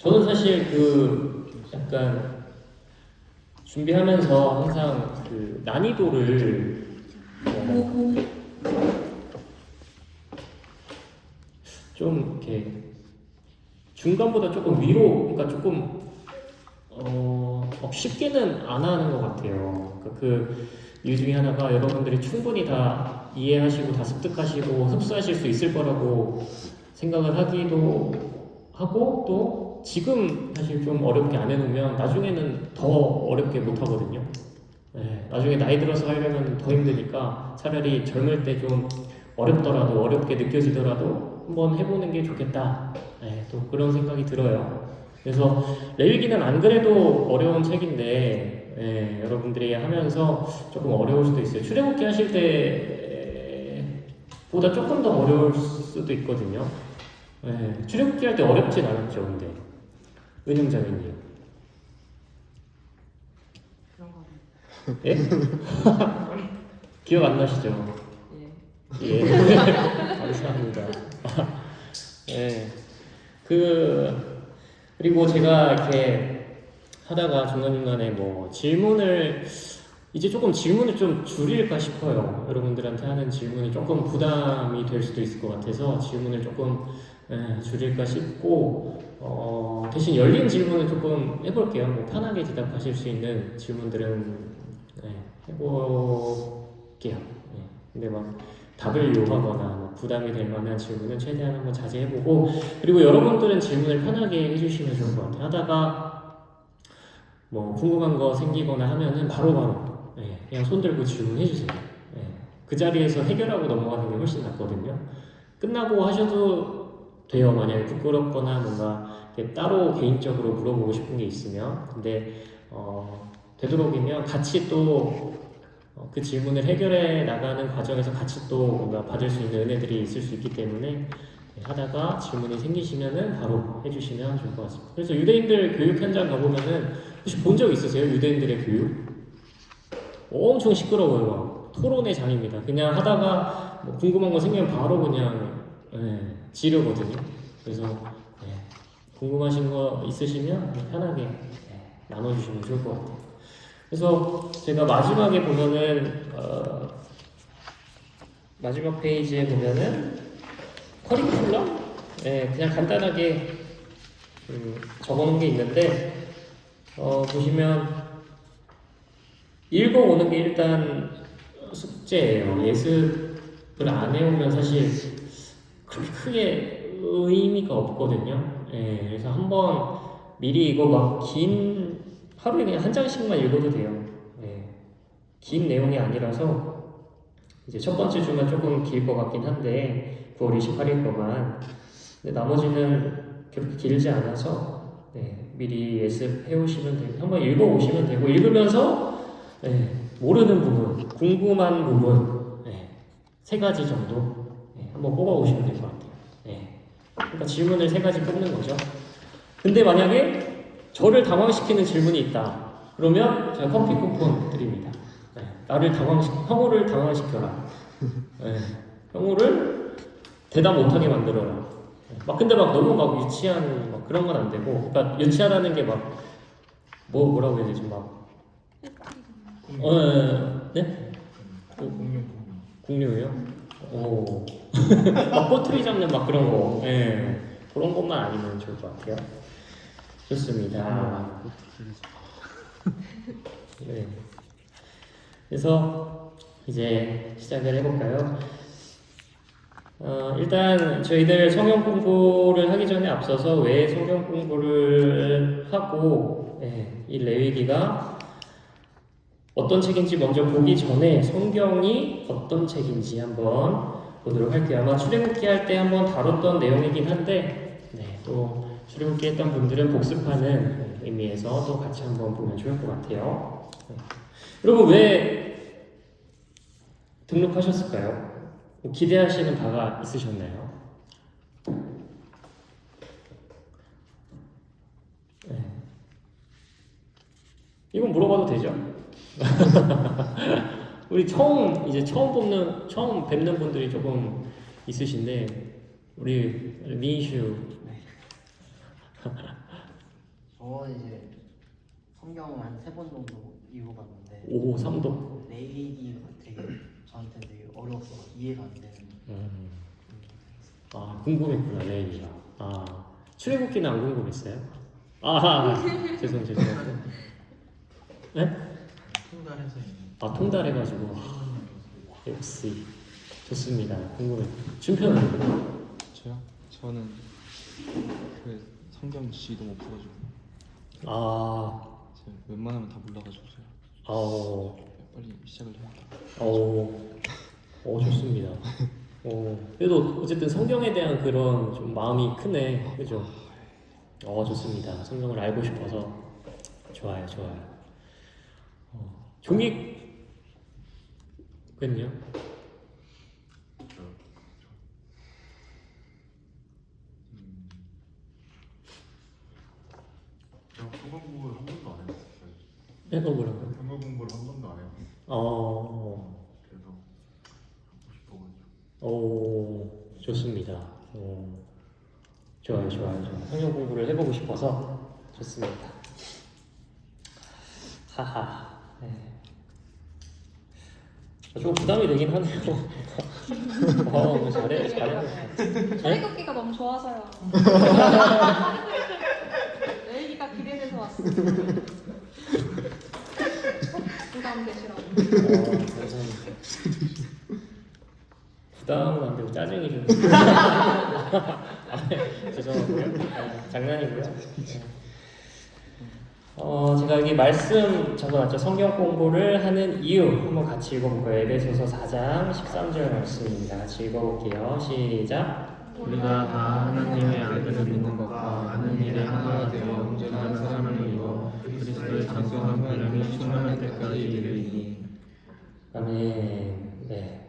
저는 사실 그 약간 준비하면서 항상 그 난이도를 좀 이렇게 중간보다 조금 위로, 그러니까 조금 막 쉽게는 안 하는 것 같아요. 그러니까 그 이유 중에 하나가 여러분들이 충분히 다 이해하시고 다 습득하시고 흡수하실 수 있을 거라고 생각을 하기도 하고, 또 지금 사실 좀 어렵게 안 해놓으면 나중에는 더 어렵게 못 하거든요. 네, 나중에 나이 들어서 하려면 더 힘드니까 차라리 젊을 때 좀 어렵더라도, 어렵게 느껴지더라도 한번 해보는 게 좋겠다. 네, 또 그런 생각이 들어요. 그래서 레위기는 안 그래도 어려운 책인데, 예, 여러분들이 하면서 조금 어려울 수도 있어요. 출애굽기 하실 때보다 조금 더 어려울 수도 있거든요. 예, 출애굽기 할 때 어렵진 않았죠, 근데 은영자매님. 그런 거 예? 기억 안 나시죠? 예. 예. 감사합니다. 예. 그리고 제가 이렇게 하다가 중간중간에 뭐 질문을 이제 조금 질문을 좀 줄일까 싶어요. 여러분들한테 하는 질문이 조금 부담이 될 수도 있을 것 같아서 질문을 조금 줄일까 싶고, 대신 열린 질문을 조금 해볼게요. 뭐 편하게 대답하실 수 있는 질문들은 해볼게요. 근데 막 답을 요하거나 뭐 부담이 될 만한 질문은 최대한 한번 자제해보고, 그리고 여러분들은 질문을 편하게 해주시면 좋을 것 같아요. 하다가 뭐 궁금한 거 생기거나 하면은 바로바로 그냥 손 들고 질문해주세요. 그 자리에서 해결하고 넘어가는 게 훨씬 낫거든요. 끝나고 하셔도 돼요. 만약에 부끄럽거나 뭔가 따로 개인적으로 물어보고 싶은 게 있으면. 근데 되도록이면 같이 또 그 질문을 해결해 나가는 과정에서 같이 또 뭔가 받을 수 있는 은혜들이 있을 수 있기 때문에 하다가 질문이 생기시면은 바로 해주시면 좋을 것 같습니다. 그래서 유대인들 교육 현장 가보면은 혹시 본 적 있으세요? 유대인들의 교육? 엄청 시끄러워요. 막 토론의 장입니다. 그냥 하다가 뭐 궁금한 거 생기면 바로 그냥 지르거든요. 그래서 궁금하신 거 있으시면 편하게 나눠주시면 좋을 것 같아요. 그래서 제가 마지막에 보면은 마지막 페이지에 보면은 커리큘럼? 그냥 간단하게 적어놓은 게 있는데 보시면 읽어오는 게 일단 숙제예요. 예습을 안 해오면 사실 그렇게 크게 의미가 없거든요. 그래서 한번 미리 이거 막 하루에 그냥 한 장씩만 읽어도 돼요. 긴 내용이 아니라서 이제 첫 번째 주만 조금 길 것 같긴 한데 9월 28일 거만. 근데 나머지는 그렇게 길지 않아서 미리 예습해 오시면 되고 한번 읽어 오시면 되고, 읽으면서 모르는 부분, 궁금한 부분 세 가지 정도 한번 뽑아 오시면 될 것 같아요. 그러니까 질문을 세 가지 뽑는 거죠. 근데 만약에 저를 당황시키는 질문이 있다 그러면 제가 커피 쿠폰 드립니다. 형우를 당황시켜라. 형우를 대답 못하게 만들어라. 근데 너무 유치한 그런 건 안 되고, 그러니까 유치하다는 게 뭐라고 해야 되지, 네? 공룡이요? 오. 꼬투리 잡는 그런 거. 그런 것만 아니면 좋을 것 같아요. 좋습니다. 네. 그래서 이제 시작을 해볼까요? 일단 저희들 성경 공부를 하기 전에 앞서서 왜 성경 공부를 하고 이 레위기가 어떤 책인지 먼저 보기 전에 성경이 어떤 책인지 한번 보도록 할게요. 아마 출애굽기 할 때 한번 다뤘던 내용이긴 한데 또 출애굽기 했던 분들은 복습하는 의미에서 또 같이 한번 보면 좋을 것 같아요. 여러분 왜 등록하셨을까요? 기대하시는 바가 있으셨나요? 이건 물어봐도 되죠? 우리 처음 뵙는 분들이 조금 있으신데, 우리 민슈 저는 이제 성경을 한 3번 정도 읽어봤는데 오, 삼도. 레이디가 되게 저한테 되게 어려웠어 이해가 안 되는. 아, 궁금했구나, 레이가. 아, 출애굽기는 안 궁금했어요? 아, 죄송합니다. 네? 통달해서 있는. 아, 통달해가지고. 역시. 좋습니다. 궁금해. 준표는? 저요? 저는 그 성경 지도 못 풀어주고 아, 제가 웬만하면 다 몰라가지고 제가 어, 빨리 시작을 해야 돼요. 좋습니다. 그래도 어쨌든 성경에 대한 그런 좀 마음이 크네. 그죠? 좋습니다. 성경을 알고 싶어서. 좋아요, 좋아요. 종익은요? 제가 한국 공부를 한 번도 안 해봤어요. 뭐라고요? 한국 공부를 한 번도 안 해봤어요. 그래서 하고 싶어가지고. 좋습니다. 좋아요. 성경 공부를 해보고 싶어서 좋습니다. 하하. 네. 좀 부담이 되긴 하네요. 잘해. 출애굽기가 너무 좋아서요. 레이기가 기대돼서 왔어. 부담되시라고. 감사합니다. 부담은 안 되고 짜증이 좀. 죄송하고요. 장난이고요. 제가 여기 말씀 적어놨죠. 성경 공부를 하는 이유 한번 같이 읽어볼까요? 에베소서 4장 13절 말씀입니다. 같이 읽어볼게요. 시작. 우리가 다 하나님의 아들을 믿는 것과 아는 일에 하나가 되어 온전한 사람을 이루어 그리스도의 장성한 분량이 충만할 때까지 이르리니. 아멘. 네.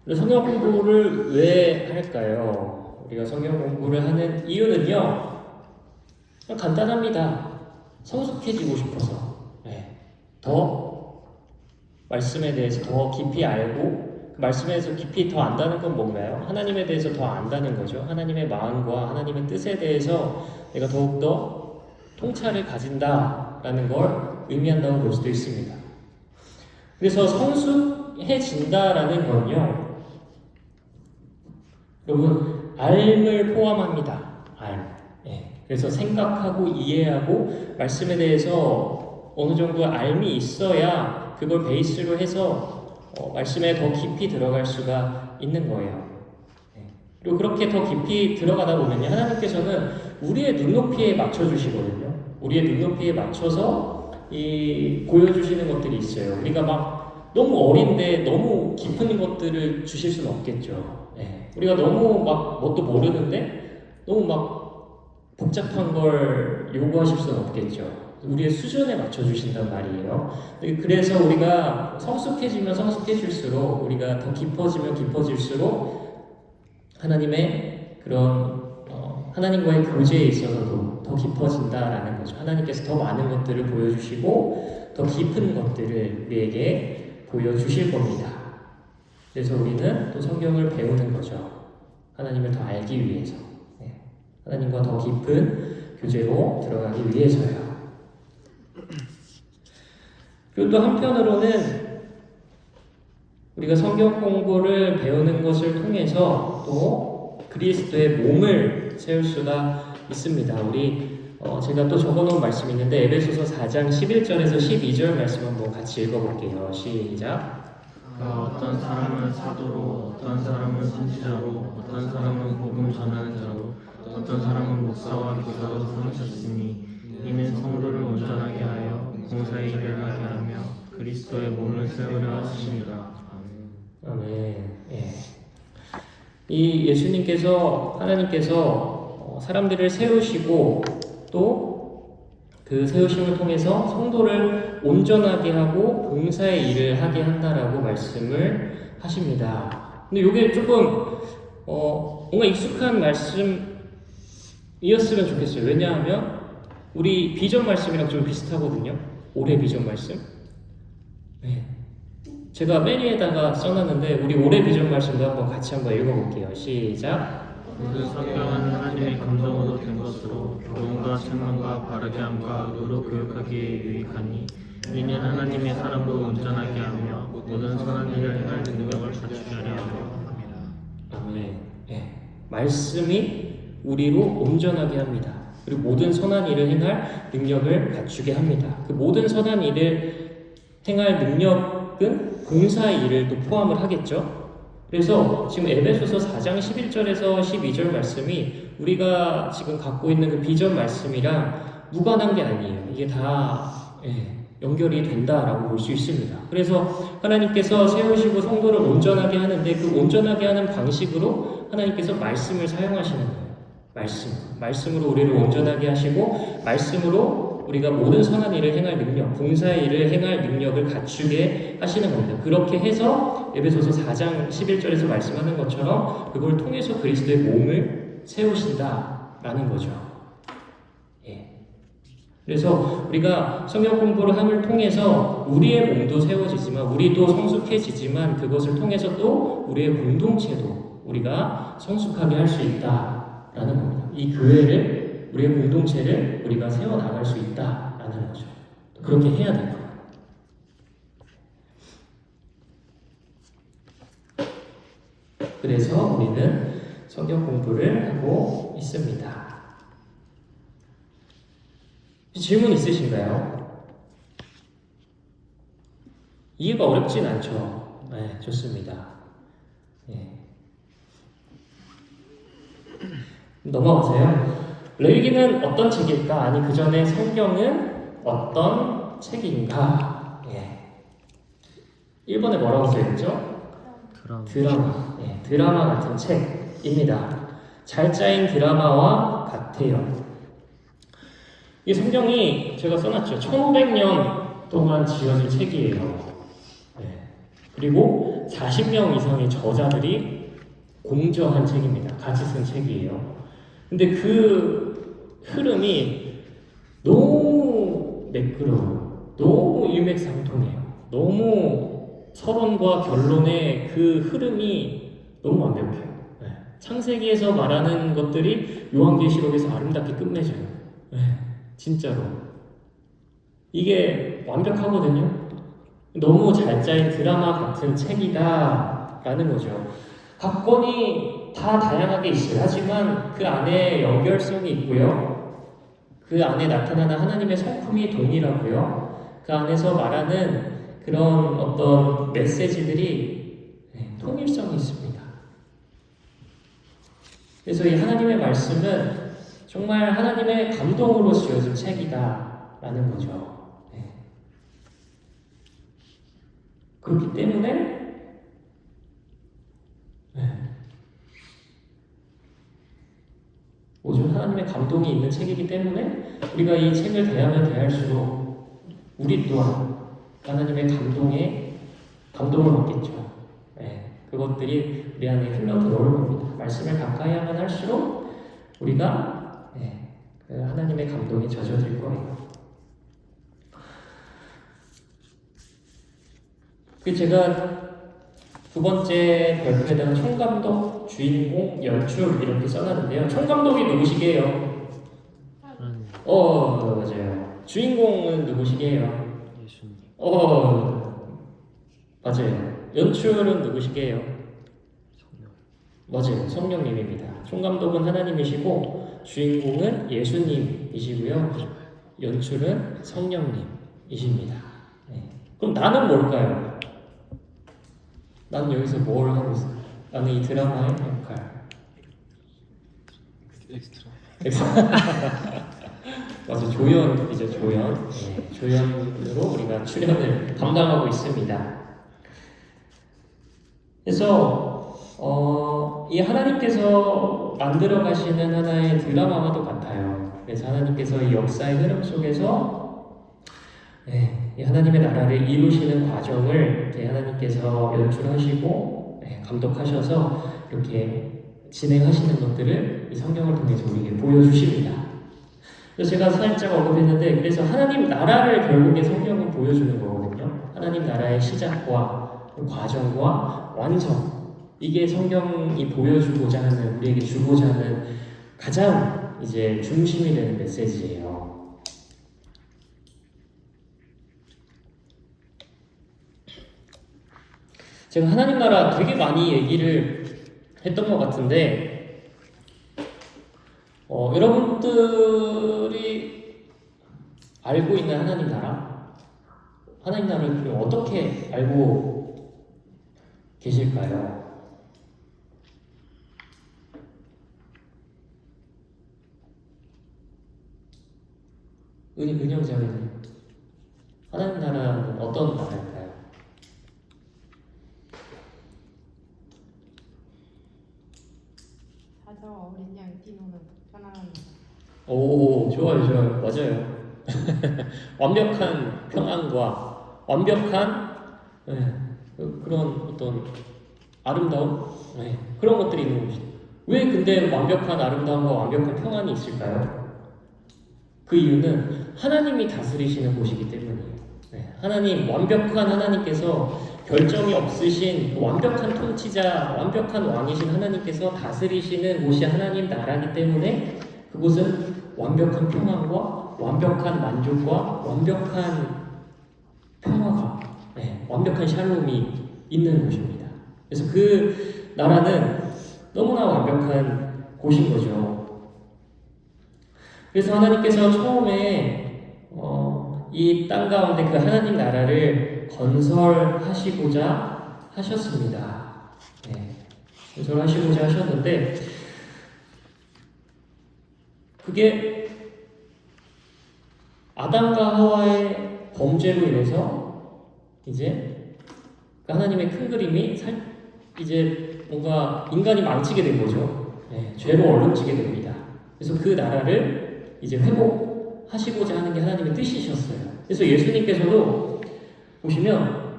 우리 성경 공부를 왜 할까요? 우리가 성경 공부를 하는 이유는요, 그냥 간단합니다. 성숙해지고 싶어서. 네. 더 말씀에 대해서 더 깊이 알고, 그 말씀에 대해서 깊이 더 안다는 건 뭔가요? 하나님에 대해서 더 안다는 거죠. 하나님의 마음과 하나님의 뜻에 대해서 내가 더욱더 통찰을 가진다라는 걸 의미한다고 볼 수도 있습니다. 그래서 성숙해진다라는 건요, 여러분, 알을 포함합니다. 알. 예. 그래서 생각하고 이해하고 말씀에 대해서 어느 정도 알미 있어야 그걸 베이스로 해서 말씀에 더 깊이 들어갈 수가 있는 거예요. 예. 그리고 그렇게 더 깊이 들어가다 보면 하나님께서는 우리의 눈높이에 맞춰주시거든요. 우리의 눈높이에 맞춰서 보여주시는 것들이 있어요. 우리가 막 너무 어린데 너무 깊은 것들을 주실 수는 없겠죠. 예. 우리가 너무 막 뭣도 모르는데 너무 막 복잡한 걸 요구하실 수는 없겠죠. 우리의 수준에 맞춰주신단 말이에요. 그래서 우리가 성숙해지면 성숙해질수록, 우리가 더 깊어지면 깊어질수록 하나님의 그런 하나님과의 교제에 있어서도 더 깊어진다라는 거죠. 하나님께서 더 많은 것들을 보여주시고 더 깊은 것들을 우리에게 보여주실 겁니다. 그래서 우리는 또 성경을 배우는 거죠. 하나님을 더 알기 위해서. 하나님과 더 깊은 교제로 들어가기 위해서요. 그리고 또 한편으로는 우리가 성경 공부를 배우는 것을 통해서 또 그리스도의 몸을 세울 수가 있습니다. 제가 또 적어놓은 말씀이 있는데 에베소서 4장 11절에서 12절 말씀 한번 같이 읽어볼게요. 시작. 어떤 사람은 사도로, 어떤 사람은 선지자로, 어떤 사람은 복음 전하는 자로, 어떤 사람은 목사와 교사로 삼으셨으니 이는 성도를 온전하게 하여 공사의 일을 하게 하며 그리스도의 몸을 세우려 하심이라. 아멘. 예. 이 예수님께서, 하나님께서 사람들을 세우시고 또 그 세우심을 통해서 성도를 온전하게 하고 봉사의 일을 하게 한다라고 말씀을 하십니다. 근데 이게 조금 뭔가 익숙한 말씀이었으면 좋겠어요. 왜냐하면 우리 비전 말씀이랑 좀 비슷하거든요. 올해 비전 말씀. 네. 제가 맨 위에다가 써놨는데 우리 올해 비전 말씀도 한번 읽어볼게요. 시작. 모든 성경은 하나님의 감동으로 된 것으로 교훈과 책망과 바르게 함과 의로 교육하기에 유익하니 이는 하나님의 사람도 온전하게 하며 모든 선한 일을 행할 능력을 갖추게 하려 함이라. 아멘. 예. 말씀이 우리로 온전하게 합니다. 그리고 모든 선한 일을 행할 능력을 갖추게 합니다. 그 모든 선한 일을 행할 능력은 봉사의 일을 또 포함을 하겠죠. 그래서 지금 에베소서 4장 11절에서 12절 말씀이 우리가 지금 갖고 있는 그 비전 말씀이랑 무관한 게 아니에요. 이게 다 연결이 된다라고 볼 수 있습니다. 그래서 하나님께서 세우시고 성도를 온전하게 하는데 그 온전하게 하는 방식으로 하나님께서 말씀을 사용하시는 거예요. 말씀으로 우리를 온전하게 하시고 말씀으로 우리가 모든 선한 일을 행할 능력, 봉사의 일을 행할 능력을 갖추게 하시는 겁니다. 그렇게 해서 에베소서 4장 11절에서 말씀하는 것처럼 그걸 통해서 그리스도의 몸을 세우신다라는 거죠. 그래서 우리가 성경 공부를 함을 통해서 우리의 몸도 세워지지만 우리도 성숙해지지만 그것을 통해서 또 우리의 공동체도 우리가 성숙하게 할 수 있다라는 겁니다. 이 교회를 우리의 공동체를 우리가 세워나갈 수 있다라는 거죠. 그렇게 해야 될 거예요. 그래서 우리는 성경 공부를 하고 있습니다. 질문 있으신가요? 이해가 어렵진 않죠? 네, 좋습니다. 네. 넘어가세요. 레위기는 어떤 책일까? 아니, 그 전에 성경은 어떤 책인가? 1번에 뭐라고 써있죠? 드라마. 드라마 같은 책입니다. 잘 짜인 드라마와 같아요. 이 성경이 제가 써놨죠. 1500년 동안 지어진 책이에요. 그리고 40명 이상의 저자들이 공저한 책입니다. 같이 쓴 책이에요. 근데 그 흐름이 너무 매끄러워요. 너무 일맥상통해요. 너무 서론과 결론의 그 흐름이 너무 완벽해요. 창세기에서 말하는 것들이 요한계시록에서 아름답게 끝맺어요. 진짜로 이게 완벽하거든요. 너무 잘 짜인 드라마 같은 책이다 라는 거죠. 각 권이 다 다양하게 있어요. 하지만 그 안에 연결성이 있고요. 그 안에 나타나는 하나님의 성품이 동일하고요. 그 안에서 말하는 그런 어떤 메시지들이 통일성이 있습니다. 그래서 이 하나님의 말씀은 정말 하나님의 감동으로 지어진 책이다라는 거죠. 그렇기 때문에 오직 하나님의 감동이 있는 책이기 때문에 우리가 이 책을 대하면 대할수록 우리 또한 하나님의 감동을 얻겠죠. 그것들이 우리 안에 흘러 들어올 겁니다. 말씀을 가까이 하면 할수록 우리가 그 하나님의 감동이 젖어들 거예요. 그 제가 두 번째 별표에다가 총감독, 주인공, 연출 이렇게 써놨는데요. 총감독이 누구시게요? 맞아요. 주인공은 누구시게요? 예수님. 맞아요. 연출은 누구시게요? 성령. 맞아요. 성령님입니다. 총감독은 하나님이시고 주인공은 예수님이시고요. 연출은 성령님이십니다. 그럼 나는 뭘까요? 나는 여기서 뭘 하고 있어요? 나는 이 드라마의 역할. 엑스트라. 맞아, 조연이죠, 조연. 조연으로 우리가 출연을 담당하고 있습니다. 그래서 이 하나님께서 만들어 가시는 하나의 드라마와도 같아요. 그래서 하나님께서 이 역사의 흐름 속에서 이 하나님의 나라를 이루시는 과정을 이렇게 하나님께서 연출하시고 감독하셔서 이렇게 진행하시는 것들을 이 성경을 통해서 우리에게 보여주십니다. 그래서 제가 살짝 언급했는데, 그래서 하나님 나라를 결국에 성경은 보여주는 거거든요. 하나님 나라의 시작과 그 과정과 완성, 이게 성경이 보여주고자 하는, 우리에게 주고자 하는 가장 이제 중심이 되는 메시지예요. 제가 하나님 나라 되게 많이 얘기를 했던 것 같은데, 여러분들이 알고 있는 하나님 나라를 그럼 어떻게 알고 계실까요? 은영자매님, 하나님 나라는 어떤 나라일까요? 사자와 어린 양이 뛰노는 편안한 나라. 오, 좋아요. 맞아요. 완벽한 평안과 완벽한 그런 어떤 아름다움? 그런 것들이 있는 곳이죠. 왜 근데 완벽한 아름다움과 완벽한 평안이 있을까요? 그 이유는 하나님이 다스리시는 곳이기 때문이에요. 완벽한 하나님께서 결점이 없으신 그 완벽한 통치자, 완벽한 왕이신 하나님께서 다스리시는 곳이 하나님 나라이기 때문에 그곳은 완벽한 평안과 완벽한 만족과 완벽한 평화가, 완벽한 샬롬이 있는 곳입니다. 그래서 그 나라는 너무나 완벽한 곳인 거죠. 그래서 하나님께서 처음에 이 땅 가운데 그 하나님 나라를 건설하시고자 하셨습니다. 건설하시고자 하셨는데 그게 아담과 하와의 범죄로 인해서 이제 하나님의 큰 그림이 이제 뭔가 인간이 망치게 된 거죠. 죄로 얼룩지게 됩니다. 그래서 그 나라를 이제 회복하시고자 하는 게 하나님의 뜻이셨어요. 그래서 예수님께서도 보시면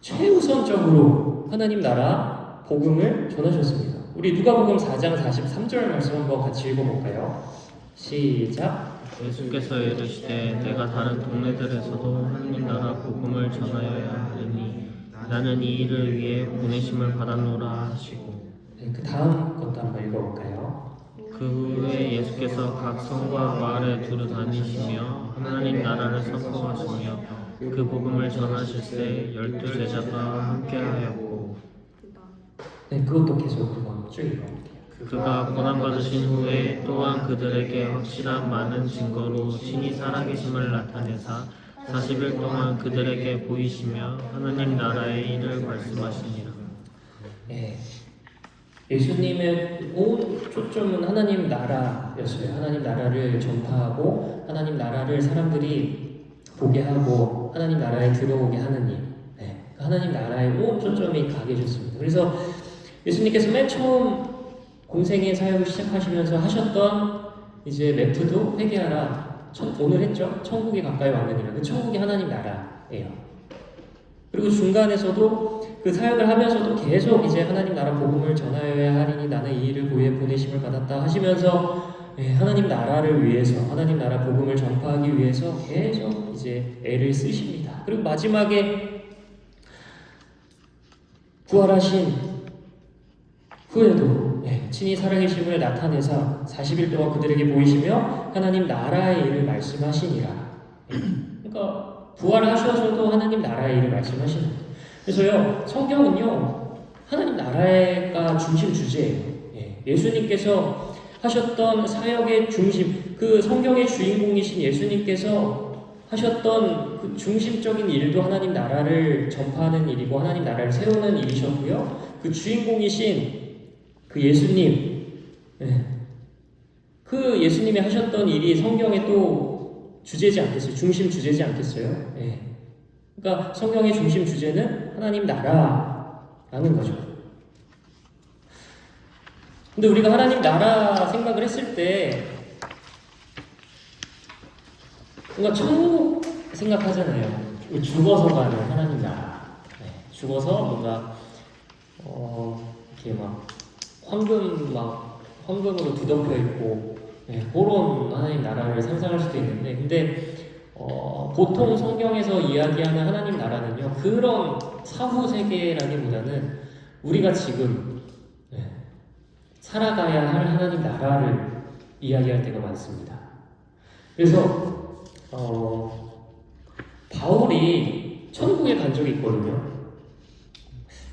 최우선적으로 하나님 나라 복음을 전하셨습니다. 우리 누가복음 4장 43절 말씀 한번 같이 읽어볼까요? 시작. 예수께서 이르시되 내가 다른 동네들에서도 하나님 나라 복음을 전하여야 하리니 나는 이 일을 위해 보내심을 받았노라 하시고. 그 다음 것도 한번 읽어볼까요? 그 후에 예수께서 각 성과 마을에 두루 다니시며 하나님 나라를 선포하시며 그 복음을 전하실세 12 제자가 함께하였고. 그것도 계속 한번 쭉 읽어볼게요. 그가 고난받으신 후에 또한 그들에게 확실한 많은 증거로 신이 살아계심을 나타내사 40일 동안 그들에게 보이시며 하나님 나라의 일을 말씀하시니라. 예수님의 온 초점은 하나님 나라였어요. 하나님 나라를 전파하고 하나님 나라를 사람들이 보게 하고 하나님 나라에 들어오게 하는 일. 하나님 나라에 온 초점이 가 계셨습니다. 그래서 예수님께서 맨 처음 공생의 사역을 시작하시면서 하셨던 이제 멘트도 회개하라. 오늘 했죠? 천국이 가까이 왔느니라. 그 천국이 하나님 나라예요. 그리고 중간에서도 그 사역을 하면서도 계속 이제 하나님 나라 복음을 전하여야 하리니 나는 이 일을 위해 보내심을 받았다 하시면서 하나님 나라를 위해서 하나님 나라 복음을 전파하기 위해서 계속 이제 애를 쓰십니다. 그리고 마지막에 부활하신 후에도 친히 살아계심을 나타내사 40일 동안 그들에게 보이시며 하나님 나라의 일을 말씀하시니라. 그러니까 부활하셔서도 하나님 나라의 일을 말씀하시는 거예요. 그래서요, 성경은요, 하나님 나라가 중심 주제예요. 예수님께서 하셨던 사역의 중심, 그 성경의 주인공이신 예수님께서 하셨던 그 중심적인 일도 하나님 나라를 전파하는 일이고 하나님 나라를 세우는 일이셨고요. 그 주인공이신 그 예수님, 그 예수님이 하셨던 일이 성경에 또 주제지 않겠어요? 중심 주제지 않겠어요? 그러니까 성경의 중심 주제는 하나님 나라라는 거죠. 근데 우리가 하나님 나라 생각을 했을 때 뭔가 천국 생각하잖아요. 죽어서 가는 하나님 나라. 죽어서 뭔가 이렇게 막 황금으로 뒤덮여 있고 그런 하나님 나라를 상상할 수도 있는데, 근데 보통 성경에서 이야기하는 하나님 나라는요, 그런 사후 세계라기보다는 우리가 지금 살아가야 할 하나님 나라를 이야기할 때가 많습니다. 그래서 바울이 천국에 간 적이 있거든요.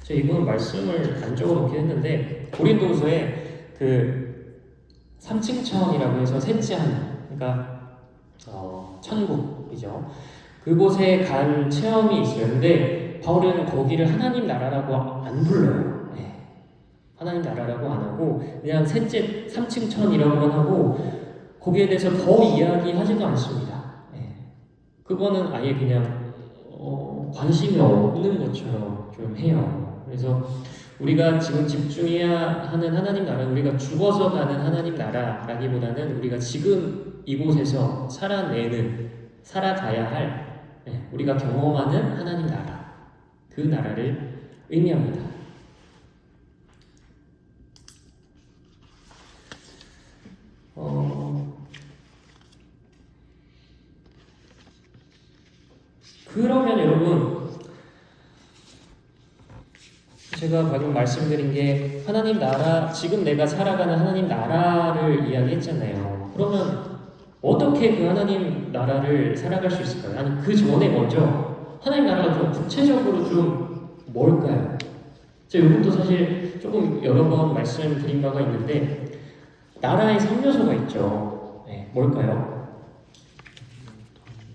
제가 이번 말씀을 안 적어놓긴 했는데 고린도후서에 그 3층천이라고 해서 셋째 하늘, 그러니까 천국이죠. 그곳에 간 체험이 있어요. 근데 바울은 거기를 하나님 나라라고 안 불러요. 네. 하나님 나라라고 안 하고 그냥 셋째 3층천이라고만 하고 거기에 대해서 더 이야기하지도 않습니다. 네. 그거는 아예 그냥 관심이 없는 것처럼 좀 해요. 그래서 우리가 지금 집중해야 하는 하나님 나라는 우리가 죽어서 가는 하나님 나라라기보다는 우리가 지금 이곳에서 살아가야 할 우리가 경험하는 하나님 나라, 그 나라를 의미합니다. 그러면 여러분, 제가 방금 말씀드린 게 하나님 나라, 지금 내가 살아가는 하나님 나라를 이야기했잖아요. 그러면 어떻게 그 하나님 나라를 살아갈 수 있을까요? 아니, 그 전에 먼저 하나님 나라가 좀 구체적으로 좀 뭘까요? 제가 이것도 사실 조금 여러 번 말씀드린 바가 있는데 나라의 3요소가 있죠. 네, 뭘까요?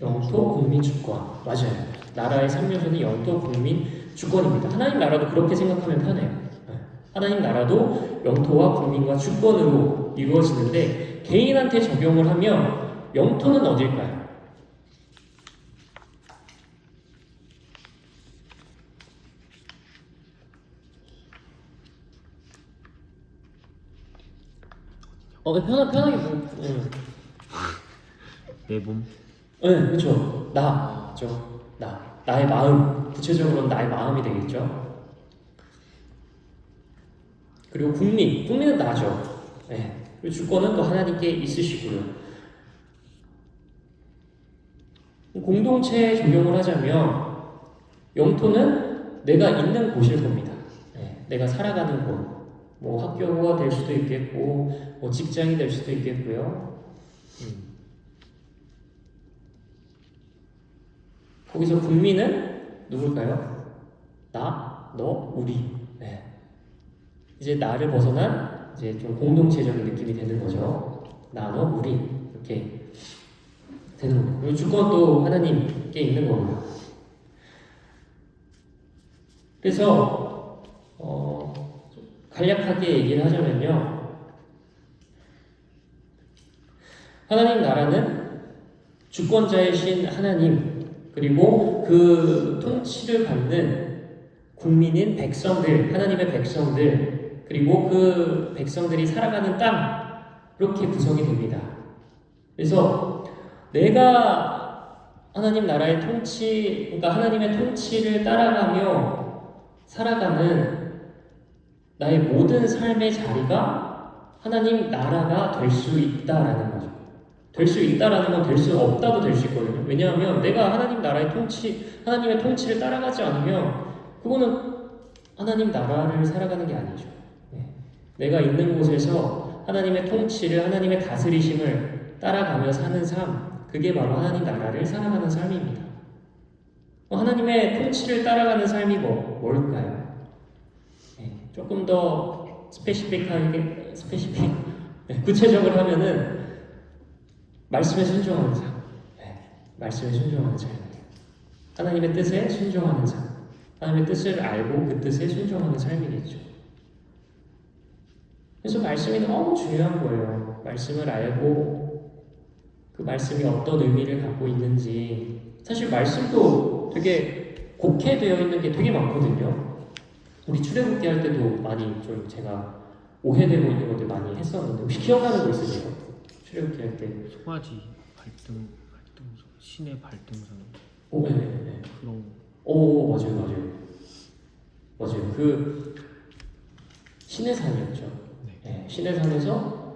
영토, 국민, 주권. 맞아요. 나라의 3요소는 영토, 국민, 주권입니다. 하나님 나라도 그렇게 생각하면 편해요. 하나님 나라도 영토와 국민과 주권으로 이루어지는데 개인한테 적용을 하면 영토는 어딜까요? 편하게 내 몸. 네, 그렇죠. 나의 마음, 구체적으로는 나의 마음이 되겠죠. 그리고 국민은 나죠. 네. 그리고 주권은 또 하나님께 있으시고요. 공동체에 적용을 하자면 영토는 내가 있는 곳일 겁니다. 네. 내가 살아가는 곳. 뭐 학교가 될 수도 있겠고, 뭐 직장이 될 수도 있겠고요. 거기서 국민은 누굴까요? 나, 너, 우리. 네. 이제 나를 벗어난 이제 좀 공동체적인 느낌이 되는 거죠. 나, 너, 우리 이렇게 되는 거예요. 그리고 주권도 하나님께 있는 거고요. 그래서 간략하게 얘기를 하자면요, 하나님 나라는 주권자이신 하나님 그리고 그 통치를 받는 국민인 백성들, 하나님의 백성들, 그리고 그 백성들이 살아가는 땅, 이렇게 구성이 됩니다. 그래서 내가 하나님 나라의 통치, 그러니까 하나님의 통치를 따라가며 살아가는 나의 모든 삶의 자리가 하나님 나라가 될 수 있다라는 거죠. 될 수 있다라는 건 될 수 없다도 될 수 있거든요. 왜냐하면 내가 하나님 나라의 하나님의 통치를 따라가지 않으면 그거는 하나님 나라를 살아가는 게 아니죠. 네. 내가 있는 곳에서 하나님의 통치를, 하나님의 다스리심을 따라가며 사는 삶, 그게 바로 하나님 나라를 살아가는 삶입니다. 하나님의 통치를 따라가는 삶이 뭘까요? 네. 조금 더 구체적으로 하면은 말씀에 순종하는 삶. 네. 말씀에 순종하는 삶이에요. 하나님의 뜻에 순종하는 삶. 하나님의 뜻을 알고 그 뜻에 순종하는 삶이겠죠. 그래서 말씀이 너무 중요한 거예요. 말씀을 알고 그 말씀이 어떤 의미를 갖고 있는지. 사실 말씀도 되게 곡해되어 있는 게 되게 많거든요. 우리 출애굽기 할 때도 많이 좀 제가 오해되고 있는 것들 많이 했었는데 혹시 기억나는 거 있으세요? 출애굽기 할 때 송아지 발등선, 신의 발등선. 네. 그런 맞아요. 그 신의 산이었죠. 네, 신의 산에서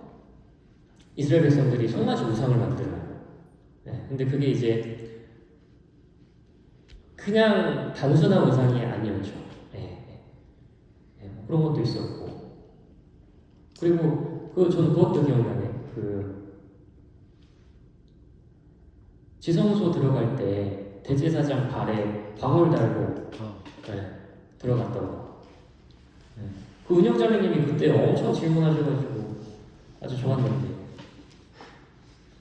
이스라엘 백성들이 송아지 우상을 만들어요. 네, 근데 그게 이제 그냥 단순한 우상이 아니었죠. 그런 것도 있었고, 그리고 저는 그것도 기억나네. 지성소 들어갈 때 대제사장 발에 방울 달고 네, 들어갔던 거. 네. 그 은영자매님이 그때 엄청 질문하셔가지고 아주 좋았는데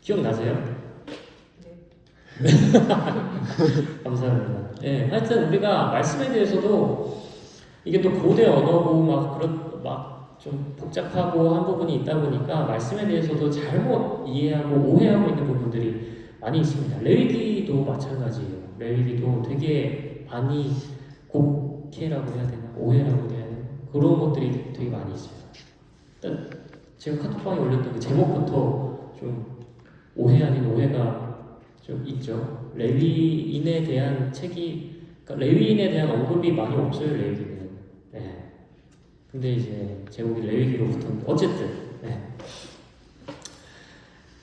기억나세요? 감사합니다. 네, 하여튼 우리가 말씀에 대해서도 이게 또 고대 언어고 막 좀 복잡하고 한 부분이 있다 보니까 말씀에 대해서도 잘못 이해하고 오해하고 있는 부분들이 많이 있습니다. 레위기도 마찬가지예요. 레위기도 되게 많이 곡해라고 해야 되나 오해라고 해야 되나 그런 것들이 되게 많이 있어요. 일단 제가 카톡방에 올렸던 그 제목부터 좀 오해 아닌 오해가 좀 있죠. 레위인에 대한 책이, 그러니까 레위인에 대한 언급이 많이 없어요. 레위기는. 네. 근데 이제 제목이 레위기로 붙었는데 어쨌든. 네.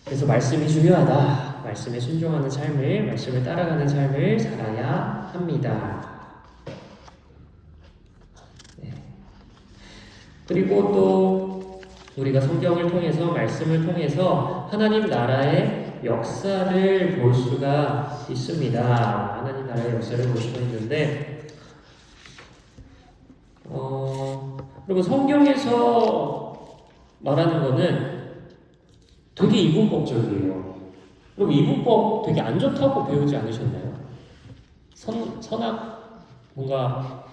그래서 말씀이 중요하다. 말씀에 순종하는 삶을, 말씀을 따라가는 삶을 살아야 합니다. 네. 그리고 또 우리가 성경을 통해서, 말씀을 통해서 하나님 나라의 역사를 볼 수가 있습니다. 하나님 나라의 역사를 볼 수가 있는데, 여러분 성경에서 말하는 거는 되게 이분법적이에요. 그럼 이분법 되게 안 좋다고 배우지 않으셨나요? 선악 뭔가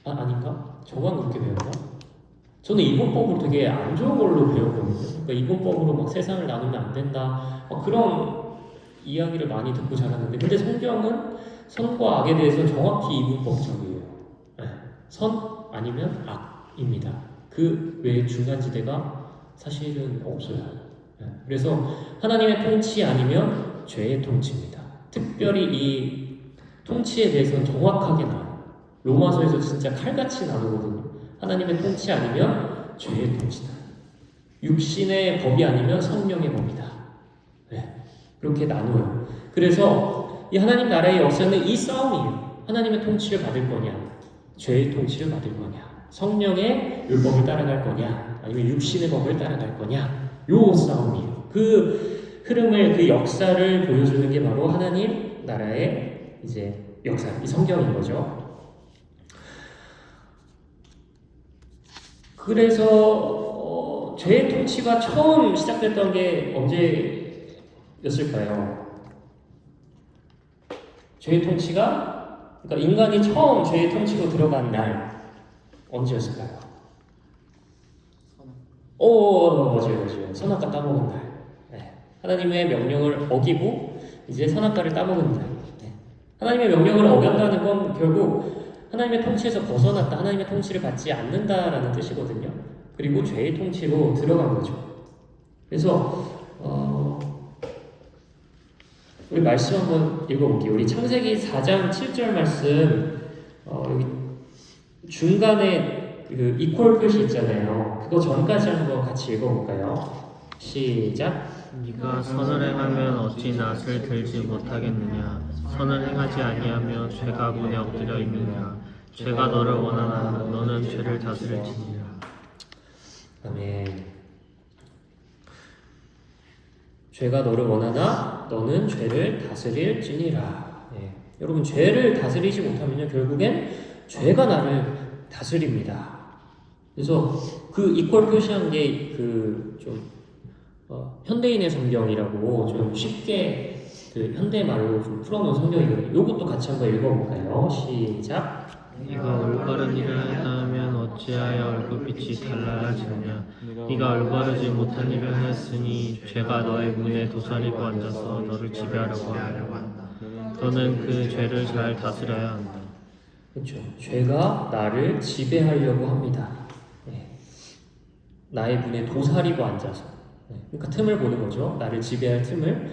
아닌가? 저만 그렇게 배웠나? 저는 이분법을 되게 안 좋은 걸로 배웠거든요. 그러니까 이분법으로 막 세상을 나누면 안 된다. 그런 이야기를 많이 듣고 자랐는데, 근데 성경은 선과 악에 대해서 정확히 이분법적이에요. 네. 선 아니면 악입니다. 그 외에 중간지대가 사실은 없어요. 네. 그래서 하나님의 통치 아니면 죄의 통치입니다. 특별히 이 통치에 대해서는 정확하게 나와요. 로마서에서 진짜 칼같이 나누거든요. 하나님의 통치 아니면 죄의 통치다. 육신의 법이 아니면 성령의 법이다. 네. 그렇게 나눠요. 그래서 이 하나님 나라의 역사는 이 싸움이에요. 하나님의 통치를 받을 거냐, 죄의 통치를 받을 거냐, 성령의 율법을 따라갈 거냐, 아니면 육신의 법을 따라갈 거냐, 요 싸움이에요. 그 흐름을, 그 역사를 보여주는 게 바로 하나님 나라의 이제 역사, 이 성경인 거죠. 그래서 죄의 통치가 처음 시작됐던 게 언제였을까요? 죄의 통치가, 그러니까 인간이 처음 죄의 통치로 들어간 날 언제였을까요? 맞아요. 선악과 따먹은 날. 네. 하나님의 명령을 어기고 이제 선악과를 따먹은 날. 네. 하나님의 명령을 어긴다는 건 결국 하나님의 통치에서 벗어났다, 하나님의 통치를 받지 않는다라는 뜻이거든요. 그리고 죄의 통치로 들어간 거죠. 그래서 우리 말씀 한번 읽어볼게요. 우리 창세기 4장 7절 말씀, 여기 중간에 그 이퀄 표시 있잖아요. 그거 전까지 한번 같이 읽어볼까요? 시작. 네가 선을 행하면 어찌 낫을 들지 못하겠느냐? 선을 행하지 아니하며 죄가 문에 엎드려 있느냐? 죄가 너를 원하나 너는 죄를 다스릴지니라. 아멘. 죄가 너를 원하나 너는 죄를 다스릴지니라. 네. 여러분, 죄를 다스리지 못하면요, 결국엔 죄가 나를 다스립니다. 그래서 그 이퀄 표시한 게 현대인의 성경이라고 좀 쉽게 그 현대 말로 좀 풀어놓은 성경이거든요. 이것도 같이 한번 읽어볼까요? 시작. 네가 올바른 일을 하면 어찌하여 얼굴빛이 달라지느냐? 네가 올바르지 못한 일을 했으니 죄가 너의 문에 도사리고 앉아서 너를 지배하려고 한다. 너는 그 죄를 잘 다스려야 한다. 그렇죠. 죄가 나를 지배하려고 합니다. 네. 나의 문에 도사리고 앉아서. 네. 그러니까 틈을 보는 거죠. 나를 지배할 틈을.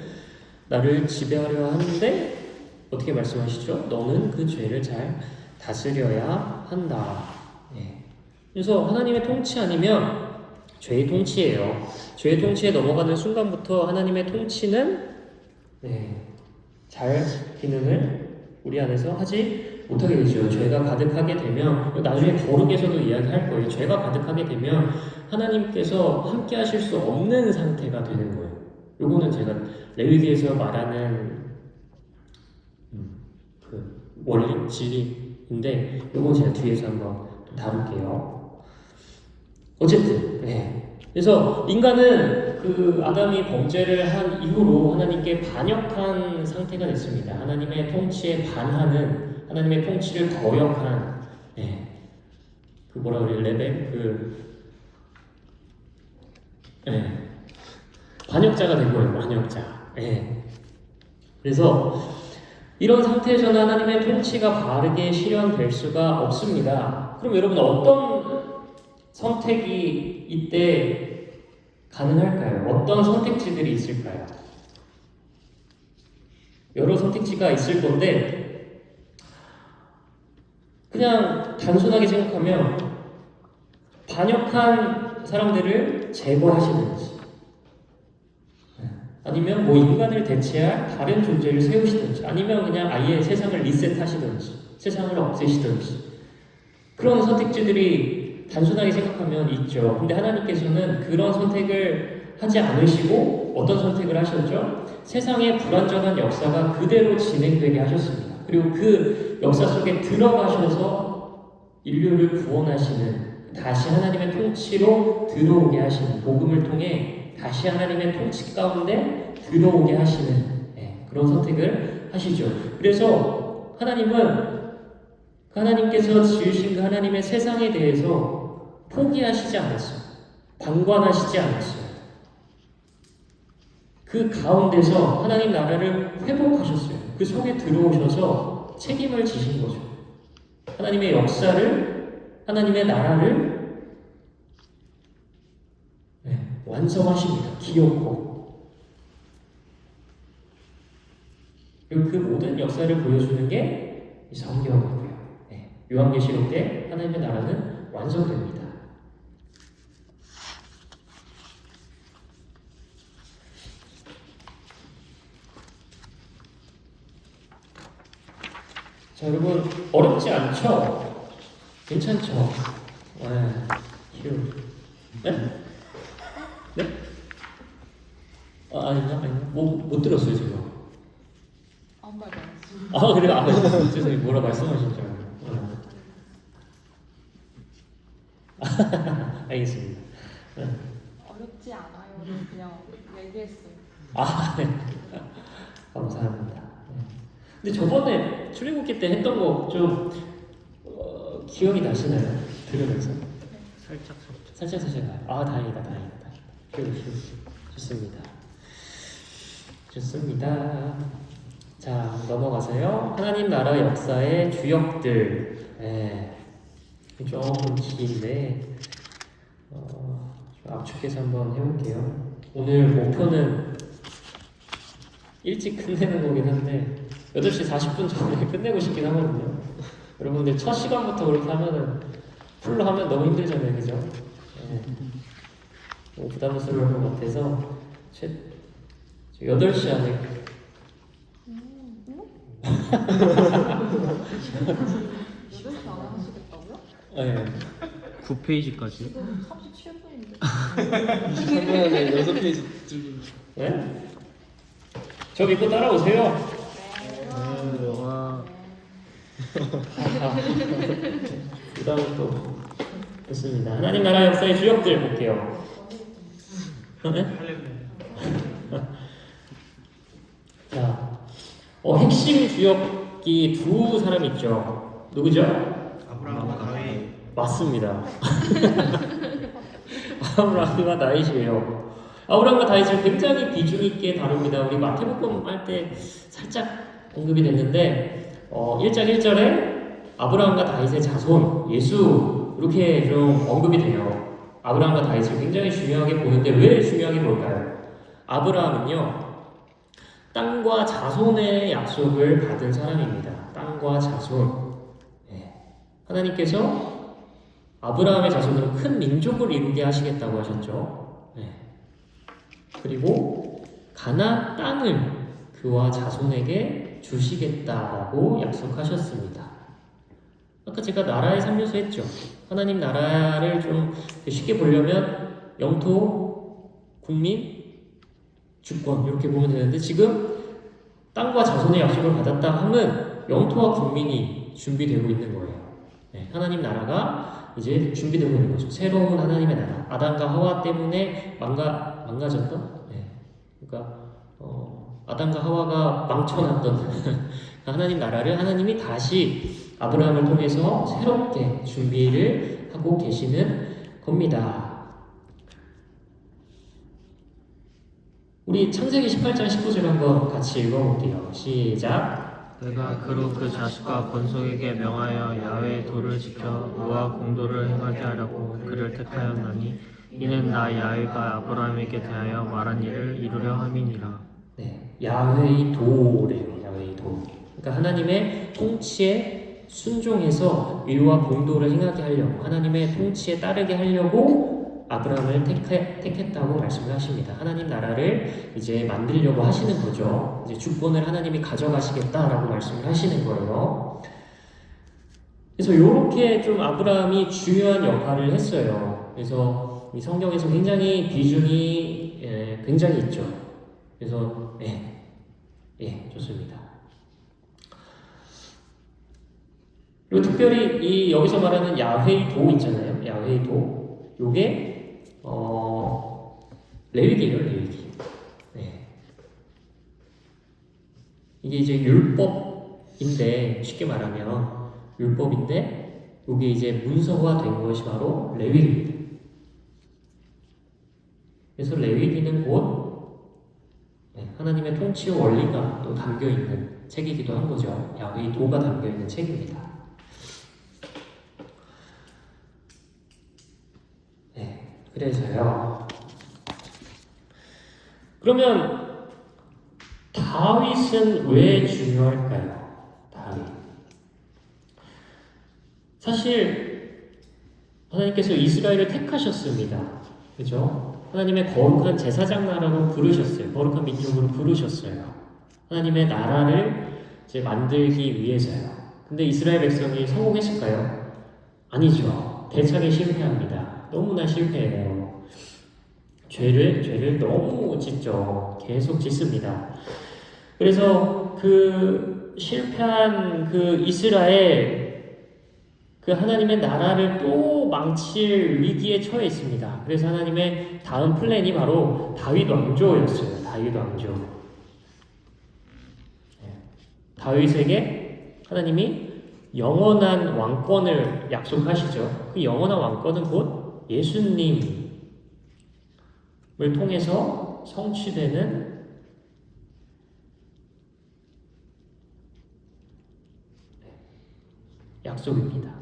나를 지배하려 하는데 어떻게 말씀하시죠? 너는 그 죄를 잘 다스려야 한다. 네. 그래서 하나님의 통치 아니면 죄의 통치예요. 죄의 통치에 넘어가는 순간부터 하나님의 통치는 잘 기능을 우리 안에서 하지 못하게 되죠. 죄가 가득하게 되면, 나중에 거룩에서도 이야기할 거예요. 죄가 가득하게 되면 하나님께서 함께 하실 수 없는 상태가 되는 거예요. 요거는 제가 레위기에서 말하는 그 원리, 진리인데 요건 제가 뒤에서 한번 다룰게요. 어쨌든 그래서 인간은 그 아담이 범죄를 한 이후로 하나님께 반역한 상태가 됐습니다. 하나님의 통치에 반하는, 하나님의 통치를 거역한 그 뭐라 그래요? 레벨? 반역자가 된 거예요. 반역자. 그래서 이런 상태에서는 하나님의 통치가 바르게 실현될 수가 없습니다. 그럼 여러분 어떤 선택이 이때 가능할까요? 어떤 선택지들이 있을까요? 여러 선택지가 있을 건데 그냥 단순하게 생각하면 반역한 사람들을 제거하시든지 아니면 뭐 인간을 대체할 다른 존재를 세우시든지 아니면 그냥 아예 세상을 리셋하시든지 세상을 없애시든지 그런 선택지들이 단순하게 생각하면 있죠. 근데 하나님께서는 그런 선택을 하지 않으시고 어떤 선택을 하셨죠? 세상의 불완전한 역사가 그대로 진행되게 하셨습니다. 그리고 그 역사 속에 들어가셔서 인류를 구원하시는, 다시 하나님의 통치로 들어오게 하시는, 복음을 통해 다시 하나님의 통치 가운데 들어오게 하시는 그런 선택을 하시죠. 그래서 하나님께서 지으신 그 하나님의 세상에 대해서 포기하시지 않았어요. 방관하시지 않았어요. 그 가운데서 하나님 나라를 회복하셨어요. 그 속에 들어오셔서 책임을 지신 거죠. 하나님의 역사를, 하나님의 나라를 완성하십니다. 기어코. 그리고 그 모든 역사를 보여주는 게 이 성경이고요. 요한계시록 때 하나님의 나라는 완성됩니다. 자, 여러분 어렵지 않죠? 괜찮죠? 휴. 네? 아닌가? 못 들었어요, 제가. 아무 말도 안 했어. 그래요? 죄송해요. 뭐라 말씀하신 줄 알고. 알겠습니다. 어렵지 않아요. 그냥 얘기했어요. 네. 감사합니다. 근데 저번에 출애굽기 때 했던 거 좀 기억이 나시나요? 들으면서? 살짝 나요. 다행이다. 좋습니다. 자, 넘어가서요. 하나님 나라 역사의 주역들. 조금 긴데 좀 압축해서 한번 해볼게요. 오늘 목표는 일찍 끝내는 거긴 한데 8시 40분 전에 끝내고 싶긴 하거든요. 여러분들 첫 시간부터 그렇게 하면은 풀로 하면 너무 힘들잖아요, 그죠? 부담스러울 것 같아서 8시 안에 8시 안 하시겠다고요? 9페이지까지. 지금 37분인데. 3분에 6페이지 들고. 네? 저 믿고 따라오세요. 와. 부담은 또 좋습니다. 하나님 나라 역사의 주역들 볼게요. 자, 핵심 주역이 두 사람 있죠. 누구죠? 아브라함과 다윗. 맞습니다. 아브라함과 다윗이에요. 아브라함과 다윗을 굉장히 비중 있게 다룹니다. 우리 마태복음 할 때 살짝 언급이 됐는데 1장 1절에 아브라함과 다윗의 자손, 예수 이렇게 좀 언급이 돼요. 아브라함과 다윗을 굉장히 중요하게 보는데 왜 중요하게 볼까요? 아브라함은요, 땅과 자손의 약속을 받은 사람입니다. 땅과 자손. 하나님께서 아브라함의 자손으로 큰 민족을 이루게 하시겠다고 하셨죠. 그리고 가나안 땅을 그와 자손에게 주시겠다라고 약속하셨습니다. 아까 제가 나라의 3요소 했죠. 하나님 나라를 좀 쉽게 보려면 영토, 국민, 주권 이렇게 보면 되는데 지금 땅과 자손의 약속을 받았다 하면 영토와 국민이 준비되고 있는 거예요. 네, 하나님 나라가 이제 준비되고 있는 거죠. 새로운 하나님의 나라. 아담과 하와 때문에 망가졌던. 네, 그러니까 아담과 하와가 망쳐놨던 하나님 나라를 하나님이 다시 아브라함을 통해서 새롭게 준비를 하고 계시는 겁니다. 우리 창세기 18장 19절 한번 같이 읽어볼게요. 시작. 내가 그로 그 자식과 번속에게 명하여 야훼의 도를 지켜 의와 공도를 행하게 하려고 그를 택하였나니 이는 나 야훼가 아브라함에게 대하여 말한 일을 이루려 함이니라. 네, 야훼의 도래요. 야훼의 도. 그러니까 하나님의 통치에 순종해서 의와 공도를 행하게 하려고 하나님의 통치에 따르게 하려고 아브라함을 택했다고 말씀을 하십니다. 하나님 나라를 이제 만들려고 하시는 거죠. 이제 주권을 하나님이 가져가시겠다라고 말씀을 하시는 거예요. 그래서 이렇게 좀 아브라함이 중요한 역할을 했어요. 그래서 이 성경에서 굉장히 비중이 굉장히 있죠. 그래서 좋습니다. 그리고 특별히 이 여기서 말하는 야훼의 도 있잖아요. 야훼의 도. 요게 레위기예요, 레위기. 네. 이게 이제 율법인데 쉽게 말하면 율법인데 요게 이제 문서화된 것이 바로 레위기입니다. 그래서 레위기는 곧 하나님의 통치의 원리가 또 담겨 있는 책이기도 한 거죠. 야훼의 도가 담겨 있는 책입니다. 그래서요. 그러면 다윗은 왜 중요할까요? 다윗. 사실 하나님께서 이스라엘을 택하셨습니다. 그죠? 하나님의 거룩한 제사장 나라로 부르셨어요. 거룩한 민족으로 부르셨어요. 하나님의 나라를 이제 만들기 위해서요. 근데 이스라엘 백성이 성공했을까요? 아니죠. 대차게 실패합니다. 너무나 실패해요. 죄를 너무 짓죠. 계속 짓습니다. 그래서 그 실패한 그 이스라엘 그 하나님의 나라를 또 망칠 위기에 처해 있습니다. 그래서 하나님의 다음 플랜이 바로 다윗 왕조였어요. 다윗 왕조. 다윗에게 하나님이 영원한 왕권을 약속하시죠. 그 영원한 왕권은 곧 예수님을 통해서 성취되는 약속입니다.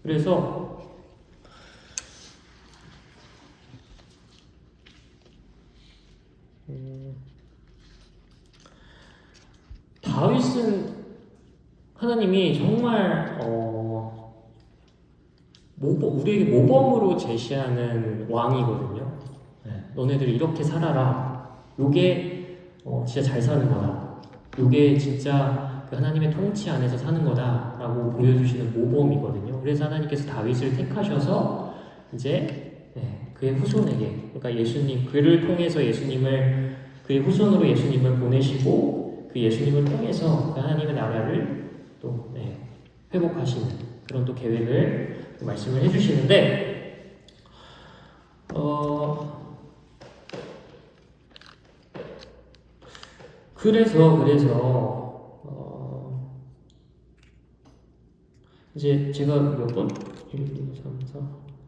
그래서 다윗은 하나님이 정말 우리에게 모범으로 제시하는 왕이거든요. 너네들 이렇게 살아라. 요게 진짜 잘 사는 거다. 요게 진짜 그 하나님의 통치 안에서 사는 거다라고 보여주시는 모범이거든요. 그래서 하나님께서 다윗을 택하셔서 이제 그의 후손에게, 그러니까 예수님, 그를 통해서 그의 후손으로 예수님을 보내시고 그 예수님을 통해서 그 하나님의 나라를 또 회복하시는 그런 또 계획을 또 말씀을 해주시는데 그래서 이제 제가 몇 번? 1, 2, 3, 4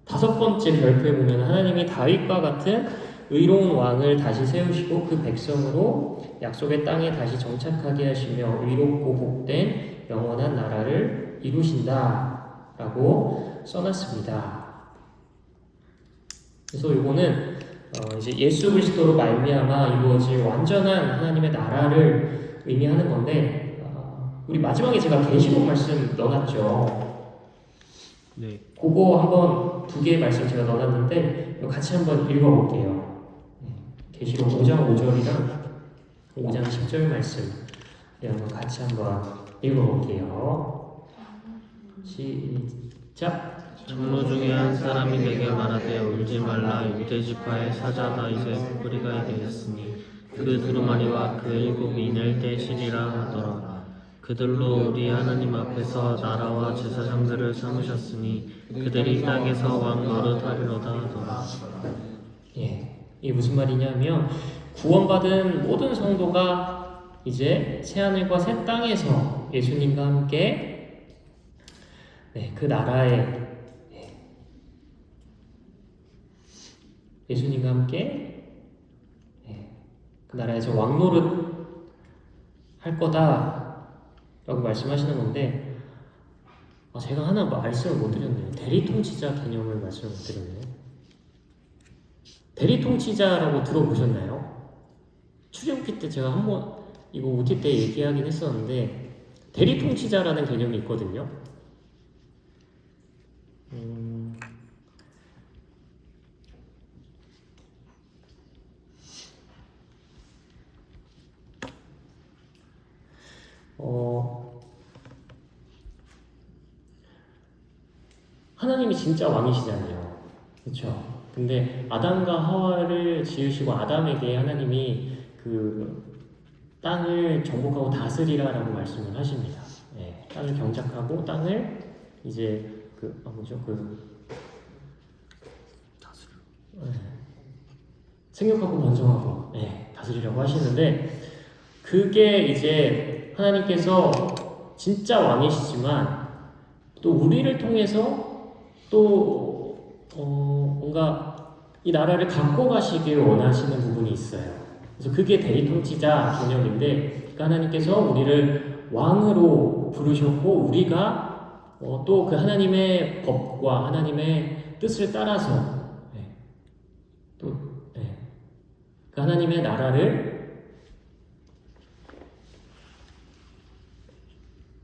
다섯 번째 별표에 보면 하나님이 다윗과 같은 의로운 왕을 다시 세우시고 그 백성으로 약속의 땅에 다시 정착하게 하시며 의롭고 복된 영원한 나라를 이루신다 라고 써놨습니다. 그래서 이거는 이제 예수 그리스도로 말미암아 이루어질 완전한 하나님의 나라를 의미하는 건데 우리 마지막에 제가 계시록 말씀 넣어놨죠. 네. 그거 한번 두 개의 말씀 제가 넣어놨는데 같이 한번 읽어볼게요. 계시록 5장 5절이랑 5장 10절 말씀 한번 같이 한번 읽어볼게요. 시작. 장로 중에 한 사람이 내게 말하되 울지 말라 유대 지파의 사자 다윗의 뿌리가 되었으니 그 두루마리와 그 일곱 인을 떼시리라 하더라. 그들로 우리 하나님 앞에서 나라와 제사장들을 삼으셨으니 그들이 땅에서 왕 노릇하리로다 하더라. 예, 이게 무슨 말이냐면 구원받은 모든 성도가 이제 새하늘과 새 땅에서 예수님과 함께 그 나라에 예수님과 함께 그 나라에서 왕노릇 할 거다라고 말씀하시는 건데 제가 하나 말씀을 못 드렸네요. 대리통치자 개념을 말씀을 못 드렸네요. 대리통치자라고 들어보셨나요? 출애굽기 때 제가 한번 이거 OT 때 얘기하긴 했었는데 대리통치자라는 개념이 있거든요. 하나님이 진짜 왕이시잖아요. 그렇죠? 근데 아담과 하와를 지으시고 아담에게 하나님이 그 땅을 정복하고 다스리라라고 말씀을 하십니다. 땅을 경작하고 땅을 이제 생육하고 번성하고 다스리라고 하시는데 그게 이제 하나님께서 진짜 왕이시지만 또 우리를 통해서 또 뭔가 이 나라를 갖고 가시길 원하시는 부분이 있어요. 그래서 그게 대리통치자 개념인데 그러니까 하나님께서 우리를 왕으로 부르셨고 우리가 또 그 하나님의 법과 하나님의 뜻을 따라서 그 하나님의 나라를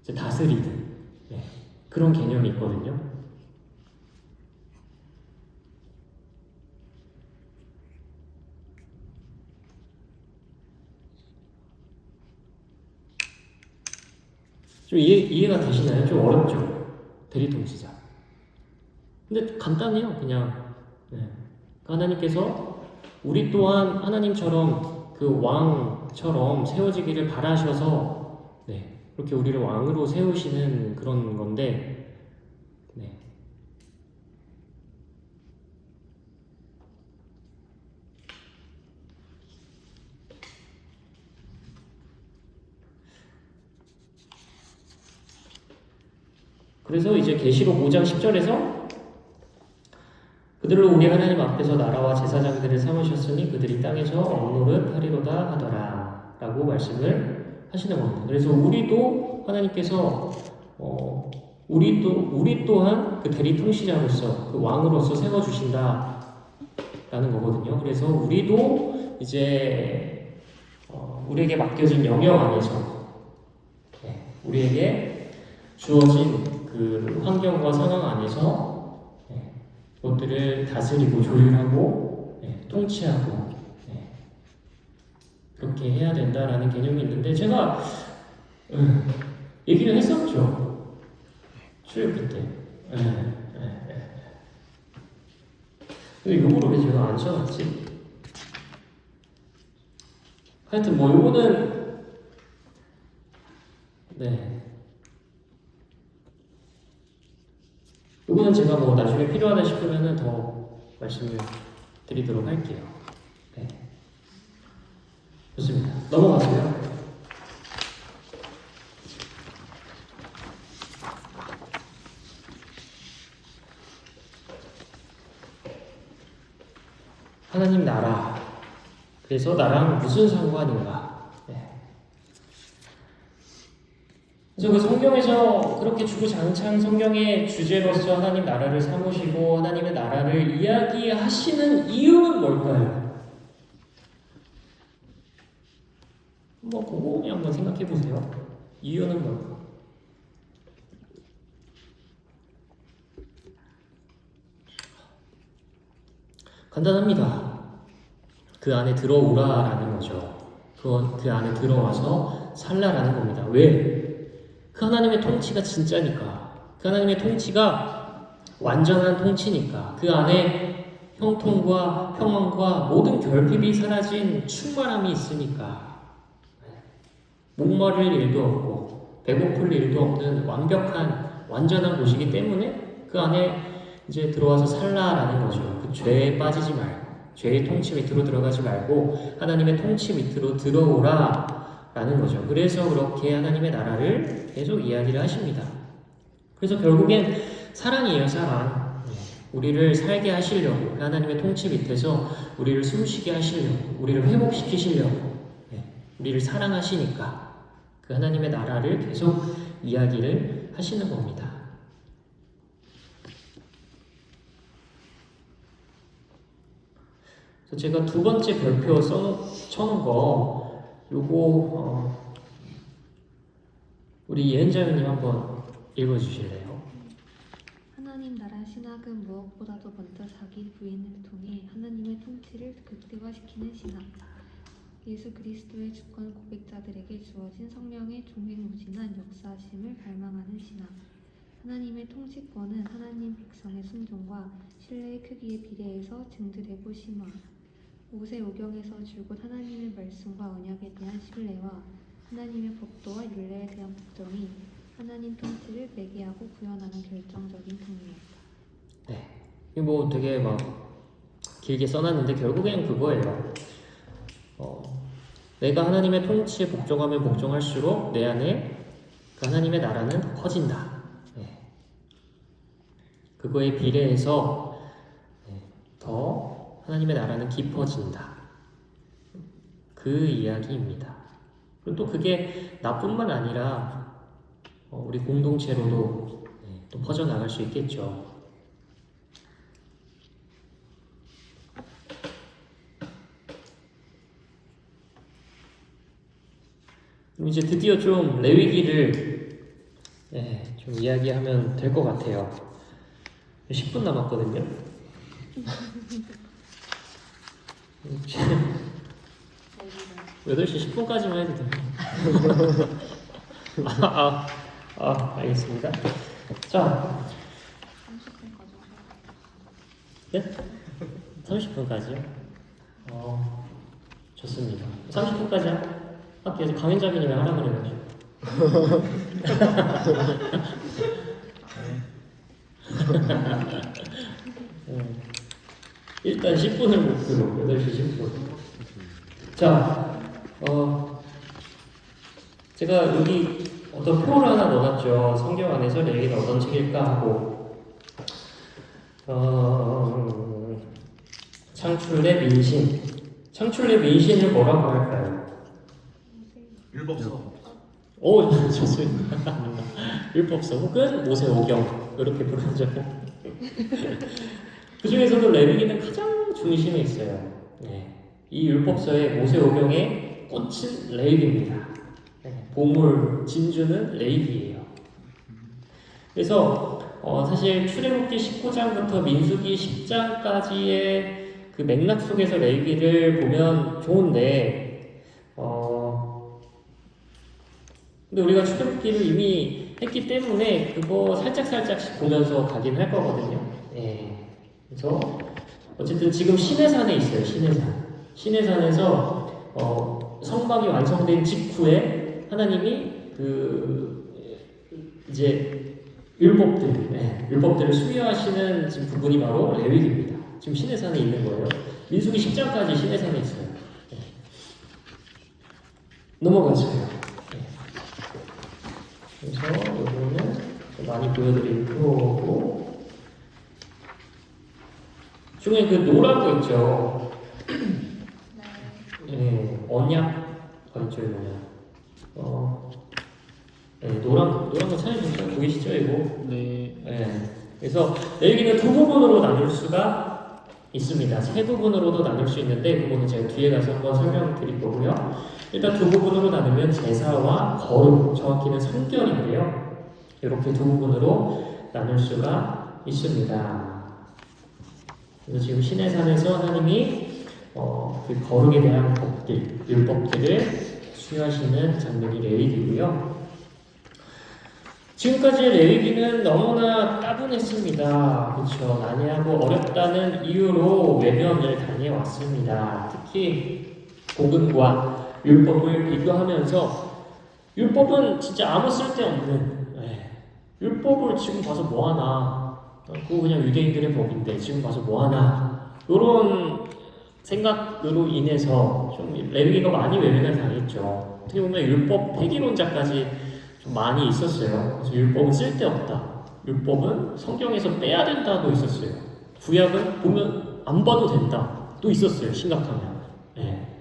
이제 다스리는 그런 개념이 있거든요. 좀 이해가 되시나요? 좀 어렵죠? 대리통치자. 근데 간단해요. 그냥 하나님께서 우리 또한 하나님처럼 그 왕처럼 세워지기를 바라셔서 그렇게 우리를 왕으로 세우시는 그런 건데 그래서 이제 계시록 5장 10절에서 그들로 우리 하나님 앞에서 나라와 제사장들을 삼으셨으니 그들이 땅에서 왕노릇 하리로다 하더라 라고 말씀을 하시는 겁니다. 그래서 우리도 하나님께서 우리 또한 그 대리통치자로서 그 왕으로서 세워주신다 라는 거거든요. 그래서 우리도 이제 우리에게 맡겨진 영역 안에서 우리에게 주어진 그 환경과 상황 안에서 그것들을 다스리고 조율하고 통치하고 그렇게 해야 된다라는 개념이 있는데 제가 얘기를 했었죠. 출애굽기 때. 근데 이거를 왜 제가 안 써놨지? 하여튼 뭐 이거는 이거는 제가 뭐 나중에 필요하다 싶으면은 더 말씀을 드리도록 할게요. 좋습니다. 넘어가세요. 하나님 나라. 그래서 나랑 무슨 상관인가? 그래서 그 성경에서 그렇게 주구장창 성경의 주제로서 하나님 나라를 삼으시고 하나님의 나라를 이야기하시는 이유는 뭘까요? 한번 곰곰이 한번 생각해 보세요. 이유는 뭘까? 간단합니다. 그 안에 들어오라라는 거죠. 그 안에 들어와서 살라라는 겁니다. 왜? 그 하나님의 통치가 진짜니까. 그 하나님의 통치가 완전한 통치니까. 그 안에 형통과 평안과 모든 결핍이 사라진 충만함이 있으니까. 목마를 일도 없고 배고플 일도 없는 완벽한 완전한 곳이기 때문에 그 안에 이제 들어와서 살라라는 거죠. 그 죄에 빠지지 말고 죄의 통치 밑으로 들어가지 말고 하나님의 통치 밑으로 들어오라라는 거죠. 그래서 그렇게 하나님의 나라를 계속 이야기를 하십니다. 그래서 결국엔 사랑이에요, 사랑. 우리를 살게 하시려고 하나님의 통치 밑에서 우리를 숨쉬게 하시려고 우리를 회복시키시려고 우리를 사랑하시니까 그 하나님의 나라를 계속 이야기를 하시는 겁니다. 그래서 제가 두 번째 별표 쳐놓은 거 요거 우리 예은자매님 한번 읽어주실래요? 하나님 나라 신학은 무엇보다도 먼저 자기 부인을 통해 하나님의 통치를 극대화시키는 신학. 예수 그리스도의 주권 고백자들에게 주어진 성령의 종횡무진한 역사하심을 갈망하는 신학. 하나님의 통치권은 하나님 백성의 순종과 신뢰의 크기에 비례해서 증드되고 심화. 모세오경에서 줄곧 하나님의 말씀과 언약에 대한 신뢰와 하나님의 법도와 율례에 대한 복종이 하나님 통치를 매개하고 구현하는 결정적인 통례였다. 네, 이거 뭐 되게 막 길게 써놨는데 결국엔 그거예요. 내가 하나님의 통치에 복종하면 복종할수록 내 안에 그 하나님의 나라는 더 커진다. 네. 그거에 비례해서 더 하나님의 나라는 깊어진다. 그 이야기입니다. 그리고 또 그게 나뿐만 아니라 우리 공동체로도 또 퍼져나갈 수 있겠죠. 그럼 이제 드디어 좀 레위기를 좀 이야기하면 될 것 같아요. 10분 남았거든요. 8시 10분까지만 해도 돼요. 알겠습니다. 자, 30분까지 네? 30분까지요? 좋습니다. 30분까지 할게요. 강연자분이 하라고 그래가지고. 일단 10분을 목표로 8시 10분. 자, 제가 여기 어떤 표를 하나 넣어놨죠. 성경 안에서 레위기는 어떤 책일까 하고 창출의 민신. 창출의 민신을 뭐라고 할까요? 율법서. 오, 좋습니다. 율법서 혹은 모세오경 이렇게 부르죠. 그 중에서도 레위기는 가장 중심에 있어요. 이 율법서의 모세오경의 꽃은 레위기입니다. 보물 진주는 레위기예요. 그래서 사실 출애굽기 19장부터 민수기 10장까지의 그 맥락 속에서 레위기를 보면 좋은데 근데 우리가 출애굽기를 이미 했기 때문에 그거 살짝씩 보면서 가긴 할 거거든요. 그래서 어쨌든 지금 시내산에 있어요. 시내산에서 성막이 완성된 직후에 하나님이 이제 율법들을 수여하시는 지금 부분이 바로 레위기입니다. 지금 시내산에 있는 거예요. 민수기 10장까지 시내산에 있어요. 넘어가세요. 그래서 이거는 많이 보여드릴 표고 중에 그 노란 거 있죠. 언약 있죠, 뭐냐. 노란 거 찾아주시면 보이시죠, 이거? 네. 그래서 레위기는 두 부분으로 나눌 수가 있습니다. 세 부분으로도 나눌 수 있는데 그거는 제가 뒤에 가서 한번 설명드릴 거고요. 일단 두 부분으로 나누면 제사와 거룩, 정확히는 성결인데요. 이렇게 두 부분으로 나눌 수가 있습니다. 그래서 지금 시내산에서 하나님이 그 거룩에 대한 법들, 율법들을 수여하시는 장면이 레위기고요. 지금까지 레위기는 너무나 따분했습니다. 그렇죠. 난해하고 어렵다는 이유로 외면을 당해왔습니다. 특히 복음과 율법을 비교하면서 율법은 진짜 아무 쓸데없는 율법을 지금 봐서 뭐하나 그거 그냥 유대인들의 법인데 지금 봐서 뭐하나 이런 생각으로 인해서 좀 레위기가 많이 외면을 당했죠. 어떻게 보면 율법 백이론자까지 좀 많이 있었어요. 그래서 율법은 쓸데없다. 율법은 성경에서 빼야 된다도 있었어요. 구약은 보면 안 봐도 된다. 또 있었어요. 심각하면.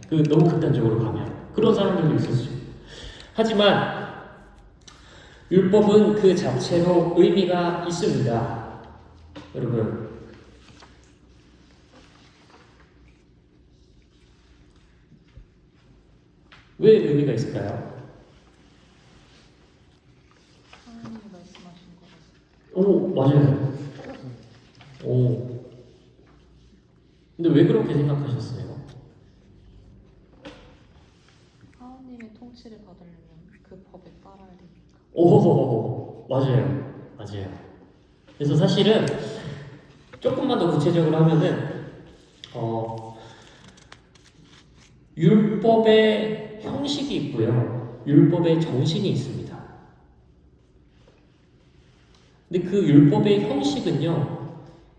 그 너무 극단적으로 가면 그런 사람들도 있었어요. 하지만 율법은 그 자체로 의미가 있습니다. 여러분, 왜 의미가 있을까요? 하나님이 말씀하신 거라서. 오, 맞아요. 오. 근데 왜 그렇게 생각하셨어요? 하나님의 통치를 받으려면 그 법에 따라야 되니까. 오, 맞아요. 맞아요. 그래서 사실은 조금만 더 구체적으로 하면은, 율법의 형식이 있고요. 율법의 정신이 있습니다. 근데 그 율법의 형식은요,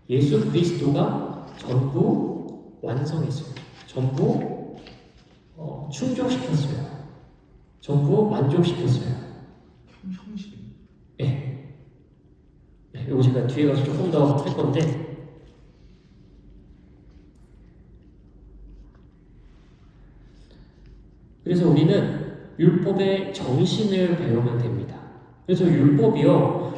예수 그리스도가 전부 완성했습니다. 전부 충족시켰어요. 전부 만족시켰어요. 형식. 네. 이거 제가 뒤에 가서 조금 더 할 건데, 그래서 우리는 율법의 정신을 배우면 됩니다. 그래서 율법은요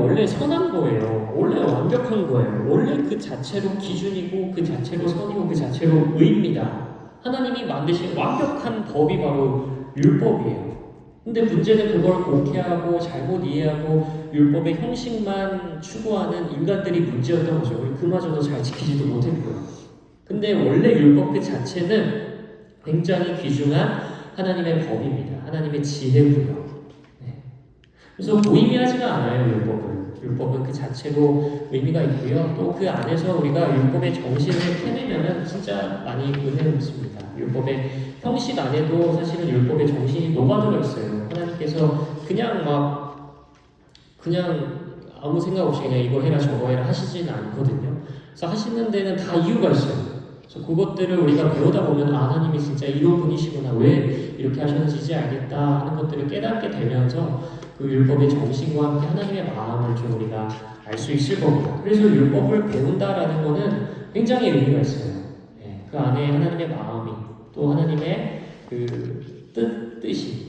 원래 선한 거예요. 원래 완벽한 거예요. 원래 그 자체로 기준이고 그 자체로 선이고 그 자체로 의입니다. 하나님이 만드신 완벽한 법이 바로 율법이에요. 근데 문제는 그걸 곡해하고 잘못 이해하고 율법의 형식만 추구하는 인간들이 문제였던 거죠. 우리 그마저도 잘 지키지도 못했고요. 근데 원래 율법 그 자체는 굉장히 귀중한 하나님의 법입니다. 하나님의 지혜고요. 그래서 무의미하지가 않아요, 율법은. 율법은 그 자체로 의미가 있고요. 또 그 안에서 우리가 율법의 정신을 캐내면은 진짜 많이 은혜롭습니다. 율법의 형식 안에도 사실은 율법의 정신이 녹아들어 있어요. 하나님께서 그냥 아무 생각 없이 그냥 이거 해라 저거 해라 하시지는 않거든요. 그래서 하시는 데는 다 이유가 있어요. 그래서 그것들을 우리가 배우다 보면 하나님이 진짜 이런 분이시구나, 왜 이렇게 하셨는지 이제 알겠다 하는 것들을 깨닫게 되면서 그 율법의 정신과 함께 하나님의 마음을 좀 우리가 알 수 있을 겁니다. 그래서 율법을 배운다라는 거는 굉장히 의미가 있어요. 그 안에 하나님의 마음이 또 하나님의 그 뜻이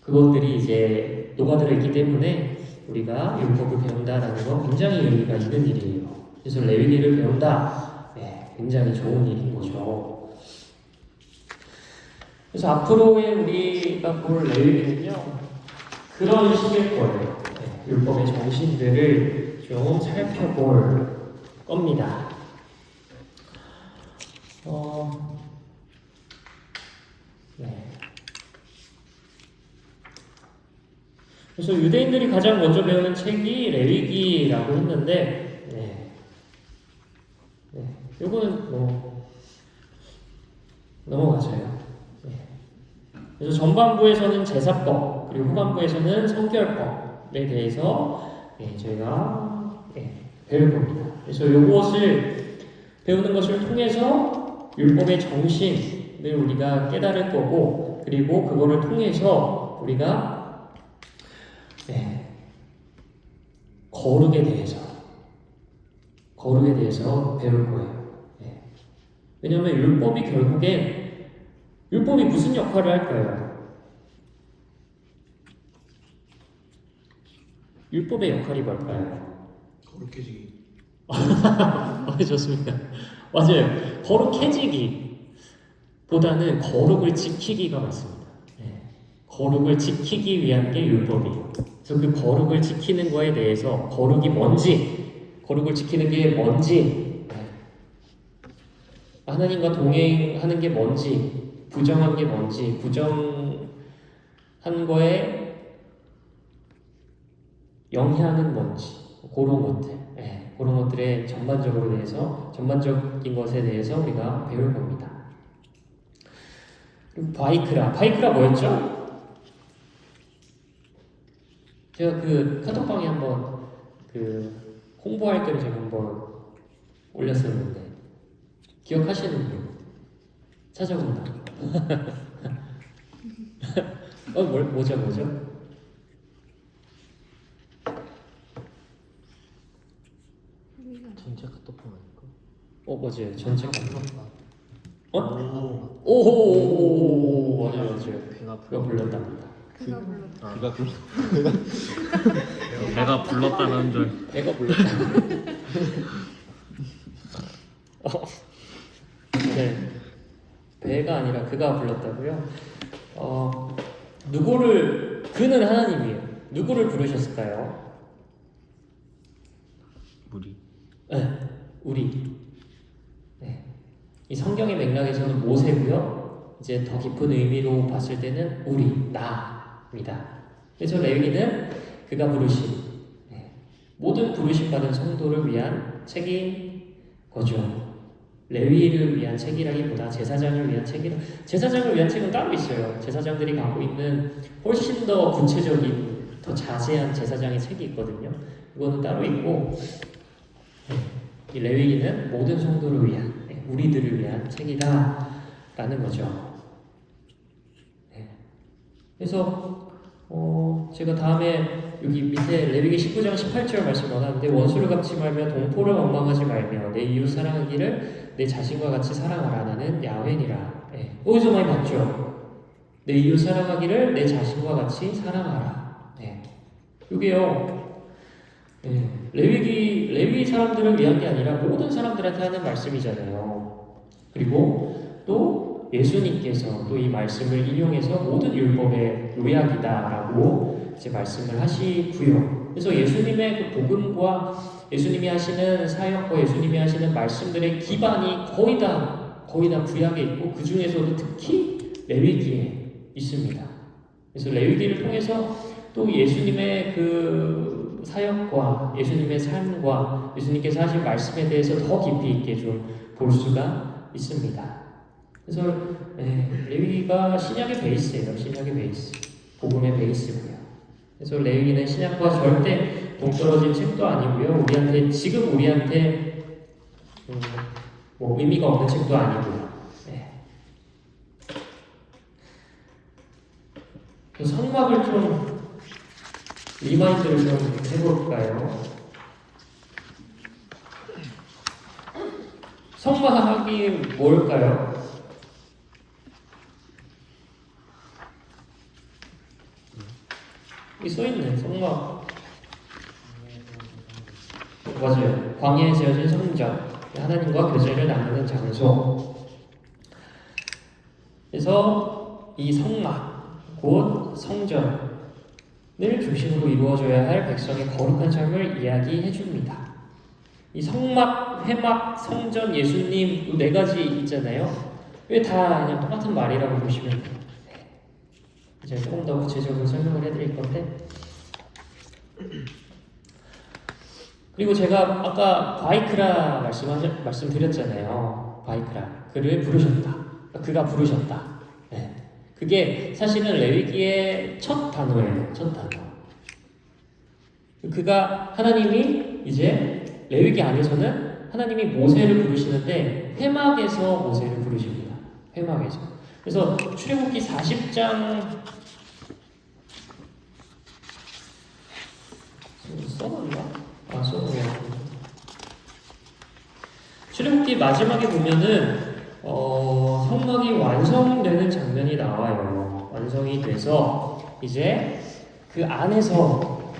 그것들이 이제 녹아들어 있기 때문에 우리가 율법을 배운다라는 건 굉장히 의미가 있는 일이에요. 그래서 레위기를 배운다. 굉장히 좋은 일인 거죠. 그래서 앞으로의 우리가 볼 레위기는요, 그런 식일 거예요. 율법의 정신들을 좀 살펴볼 겁니다. 그래서 유대인들이 가장 먼저 배우는 책이 레위기라고 했는데, 요거는 넘어가져요. 그래서 전반부에서는 제사법, 그리고 후반부에서는 성결법에 대해서 저희가 배울 겁니다. 그래서 요것을 배우는 것을 통해서 율법의 정신을 우리가 깨달을 거고, 그리고 그거를 통해서 우리가 거룩에 대해서 배울 거예요. 왜냐하면 율법이 결국엔 율법이 무슨 역할을 할까요? 율법의 역할이 뭘까요? 거룩해지기. 좋습니다. 맞아요. 거룩해지기보다는 거룩을 지키기가 맞습니다. 거룩을 지키기 위한 게 율법이에요. 그래서 그 거룩을 지키는 거에 대해서 거룩이 뭔지, 거룩을 지키는 게 뭔지 하나님과 동행하는 게 뭔지, 부정한 게 뭔지, 부정한 거에 영향은 뭔지, 그런 것들, 그런 것들에 전반적인 것에 대해서 우리가 배울 겁니다. 그리고 바이크라 뭐였죠? 제가 그 카톡방에 한번 그 홍보할 때로 제가 한번 올렸었는데 기억하시는 분 찾아본다. 뭐죠? 전체 카톡방 아닐까? 맞아요. 전체 카톡. 오. 오호호호호호 맞아요. 배가 그거 불렀답니다. 그가 불렀다. 배가 불러. 내가 불렀다는 줄. 배가 불렀다. 네. 배가 아니라 그가 불렀다고요? 그는 하나님이에요. 누구를 부르셨을까요? 우리. 네, 우리. 네. 이 성경의 맥락에서는 모세고요. 이제 더 깊은 의미로 봤을 때는 우리, 나입니다. 그래서 레위기는 그가 부르신 모든 부르심 받은 성도를 위한 책인 거죠. 레위를 위한 책이라기보다 제사장을 위한 제사장을 위한 책은 따로 있어요. 제사장들이 갖고 있는 훨씬 더 구체적인, 더 자세한 제사장의 책이 있거든요. 이거는 따로 있고, 이 레위기는 모든 성도를 위한, 우리들을 위한 책이다라는 거죠. 그래서 제가 다음에 여기 밑에 레위기 19장 18절 말씀 나왔는데, 원수를 갚지 말며 동포를 원망하지 말며 내 이웃 사랑하기를 내 자신과 같이 사랑하라. 나는 야훼니라. 어디서 많이 봤죠? 내 이웃 사랑하기를 내 자신과 같이 사랑하라. 이게요. 레위 사람들을 위한 게 아니라 모든 사람들한테 하는 말씀이잖아요. 그리고 또 예수님께서 또 이 말씀을 인용해서 모든 율법의 요약이다라고 이제 말씀을 하시고요. 그래서 예수님의 그 복음과 예수님이 하시는 사역과 예수님이 하시는 말씀들의 기반이 거의 다 구약에 있고, 그 중에서도 특히 레위기에 있습니다. 그래서 레위기를 통해서 또 예수님의 그 사역과 예수님의 삶과 예수님께서 하신 말씀에 대해서 더 깊이 있게 좀 볼 수가 있습니다. 그래서 레위기가 신약의 베이스예요. 신약의 베이스, 복음의 베이스고요. 그래서 레위기는 신약과 절대 동떨어진 책도 아니고요. 우리한테 뭐 의미가 없는 책도 아니고요. 성막을 좀 리마인드를 좀 해볼까요? 성막이 뭘까요? 여기 써있네, 성막. 맞아요. 광야에 지어진 성전, 하나님과 교제를 나누는 장소. 그래서 이 성막, 곧 성전을 중심으로 이루어져야 할 백성의 거룩한 삶을 이야기해 줍니다. 이 성막, 회막, 성전, 예수님, 네 가지 있잖아요. 왜 다 그냥 똑같은 말이라고 보시면 돼요. 이제 조금 더 구체적으로 설명을 해드릴 건데, 그리고 제가 아까 바이크라 말씀드렸잖아요. 바이크라, 그를 부르셨다. 그가 부르셨다. 그게 사실은 레위기의 첫 단어예요. 첫 단어. 그가 하나님이 이제 레위기 안에서는 하나님이 모세를 부르시는데 회막에서 모세를 부르십니다. 회막에서. 그래서 출애굽기 40장 써놨나? 써놓으면 출애굽기 마지막에 보면은 성막이 완성되는 장면이 나와요. 완성이 돼서 이제 그 안에서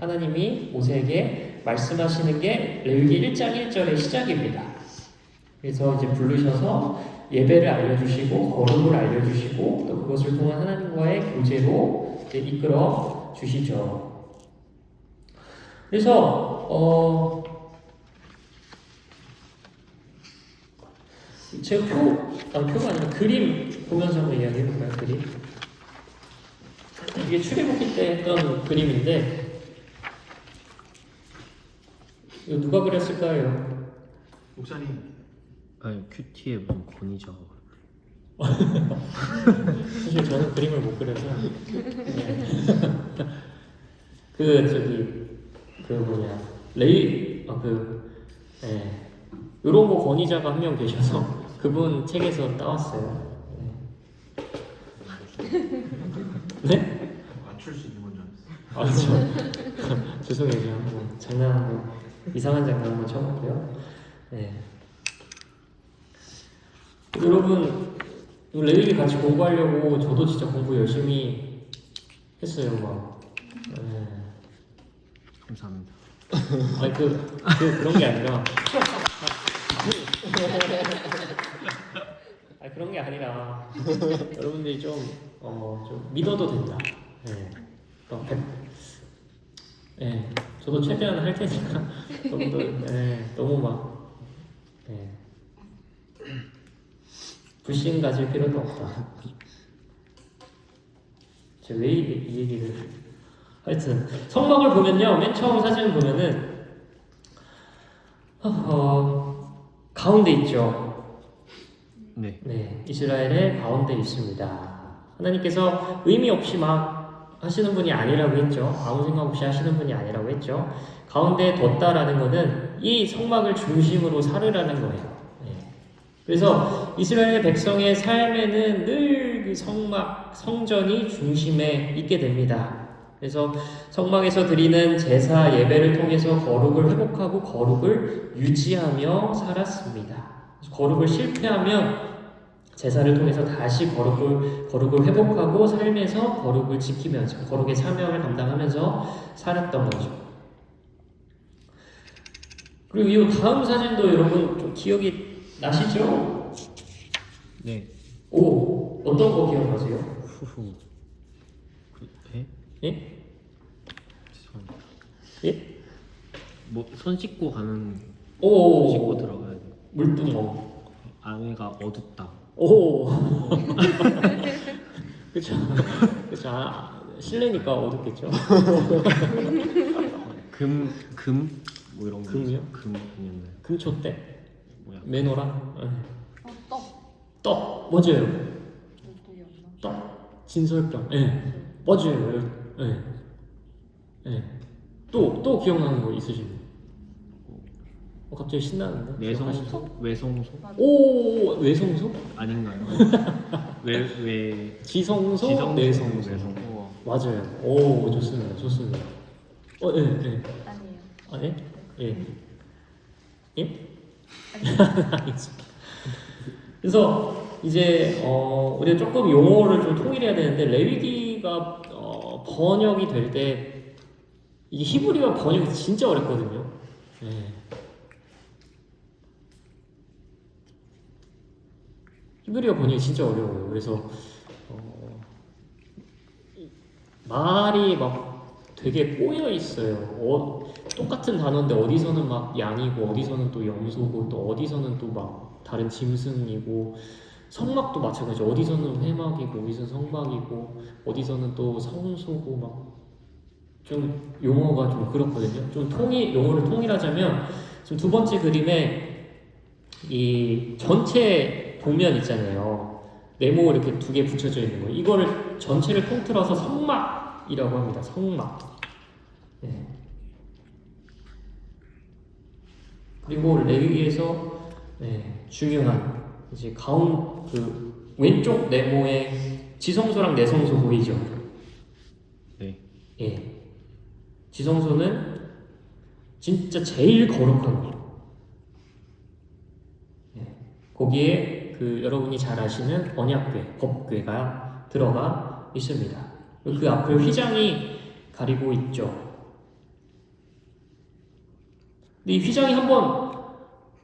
하나님이 모세에게 말씀하시는 게 레위기 1장 1절의 시작입니다. 그래서 이제 부르셔서 예배를 알려주시고 거룩을 알려주시고 또 그것을 통한 하나님과의 교제로 이제 이끌어 주시죠. 그래서 제가 표가 아니라 그림 보면서 한번 이야기해볼까요? 그림. 이게 출애굽기 때 했던 그림인데 이거 누가 그렸을까요? 목사님 아니 큐티에 무슨 권위자가 사실 저는 그림을 못 그려서 네. 그 뭐냐 이런 거 권위자가 한 명 계셔서 그분 책에서 따왔어요. 네? 맞출 수 있는 건 줄 알았어. 아, 죄송해요. 제가 한번 이상한 장난 한번 쳐볼게요. 네. 여러분 레위기 같이 공부하려고 저도 진짜 공부 열심히 했어요. 막. 네. 감사합니다. 아니 그런 게 아니라 그런 게 아니라 여러분들이 좀 믿어도 된다. 네. 네. 저도 최대한 할 테니까 여러분들 너무 막 불신 가질 필요도 없다. 제가 왜 이 얘기를 하여튼 성막을 보면요, 맨 처음 사진을 보면은 가운데 있죠. 네. 네, 이스라엘의 가운데 있습니다. 하나님께서 의미 없이 막 하시는 분이 아니라고 했죠. 아무 생각 없이 하시는 분이 아니라고 했죠. 가운데에 뒀다라는 것은 이 성막을 중심으로 살으라는 거예요. 네. 그래서 이스라엘 백성의 삶에는 늘 그 성막, 성전이 중심에 있게 됩니다. 그래서 성막에서 드리는 제사 예배를 통해서 거룩을 회복하고 거룩을 유지하며 살았습니다. 거룩을 실패하면 제사를 통해서 다시 거룩을 회복하고 삶에서 거룩을 지키면서 거룩의 사명을 감당하면서 살았던 거죠. 그리고 이 다음 사진도 여러분 좀 기억이 나시죠? 네. 오, 어떤 거 기억나세요? 후후. 예? 예? 죄송합니다. 예? 뭐 손 씻고 가는 오, 씻고 들어가야 돼. 물뚱어. 안에가 어둡다. 오. 그쵸. 그쵸. 실내니까 어둡겠죠. 뭐 이런 거. 금이요? 금 아니었나요? 금초대? 뭐야? 메노라? 떡. 떡. 맞아요. 떡이었나? 떡. 진설병. 예. 맞아요. 예. 예. 또 기억나는 거 있으신가요? 갑자기 신나는데? 내성소? 외성소? 오, 외성소? 아닌가요? 왜 지성소? 내성소. 외성소. 맞아요. 오, 좋습니다. 예. 아니에요. 아, 예? 예. 예? 그래서 이제 우리가 조금 용어를 좀 통일해야 되는데 레위기가 번역이 될 때 이게 히브리어 번역이 진짜 어렵거든요. 예. 히브리어 번역이 진짜 어려워요. 그래서 말이 막 되게 꼬여 있어요. 똑같은 단어인데 어디서는 막 양이고 어디서는 또 염소고 또 어디서는 또 막 다른 짐승이고 성막도 마찬가지죠. 어디서는 회막이고 어디서는 성막이고 어디서는 또 성소고 막 좀 용어가 좀 그렇거든요. 좀 용어를 통일하자면 지금 두 번째 그림에 이 전체 도면 있잖아요. 네모 이렇게 두 개 붙여져 있는 거. 이거를 전체를 통틀어서 성막이라고 합니다. 성막. 네. 그리고 레위기에서 중요한 이제 그 왼쪽 네모에 지성소랑 내성소 보이죠? 네. 예. 지성소는 진짜 제일 거룩한 거. 예. 거기에 여러분이 잘 아시는 언약궤, 법궤가 들어가 있습니다. 그 앞을 휘장이 가리고 있죠. 근데 이 휘장이 한번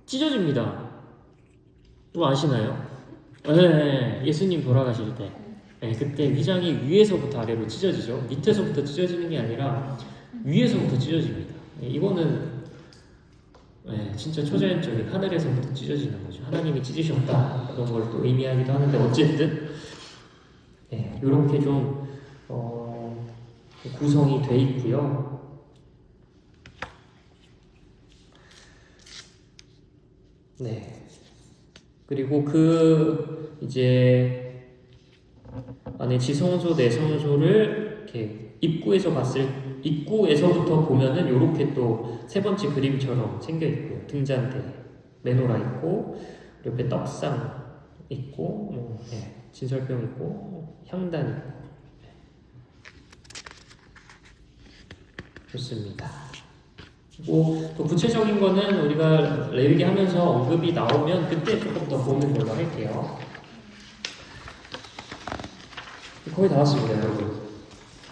찢어집니다. 또 아시나요? 네, 예수님 돌아가실 때. 네, 그때 휘장이 위에서부터 아래로 찢어지죠. 밑에서부터 찢어지는 게 아니라 위에서부터 찢어집니다. 네, 이거는 네, 진짜 초자연적인 하늘에서부터 찢어지는 거죠. 하나님이 찢으셨다 그런 걸 또 의미하기도 하는데 어쨌든 이렇게 좀 구성이 돼 있고요. 네. 그리고 그 이제 안에 지성소, 내성소를 이렇게 입구에서부터 보면은 이렇게 또 세 번째 그림처럼 생겨 있고요. 등잔대, 메노라 있고, 옆에 떡상 있고, 진설병 있고, 향단 있고. 좋습니다. 그리고 또 구체적인 거는 우리가 레위기 하면서 언급이 나오면 그때 조금 더 보는 걸로 할게요. 거의 다 왔습니다, 여러분.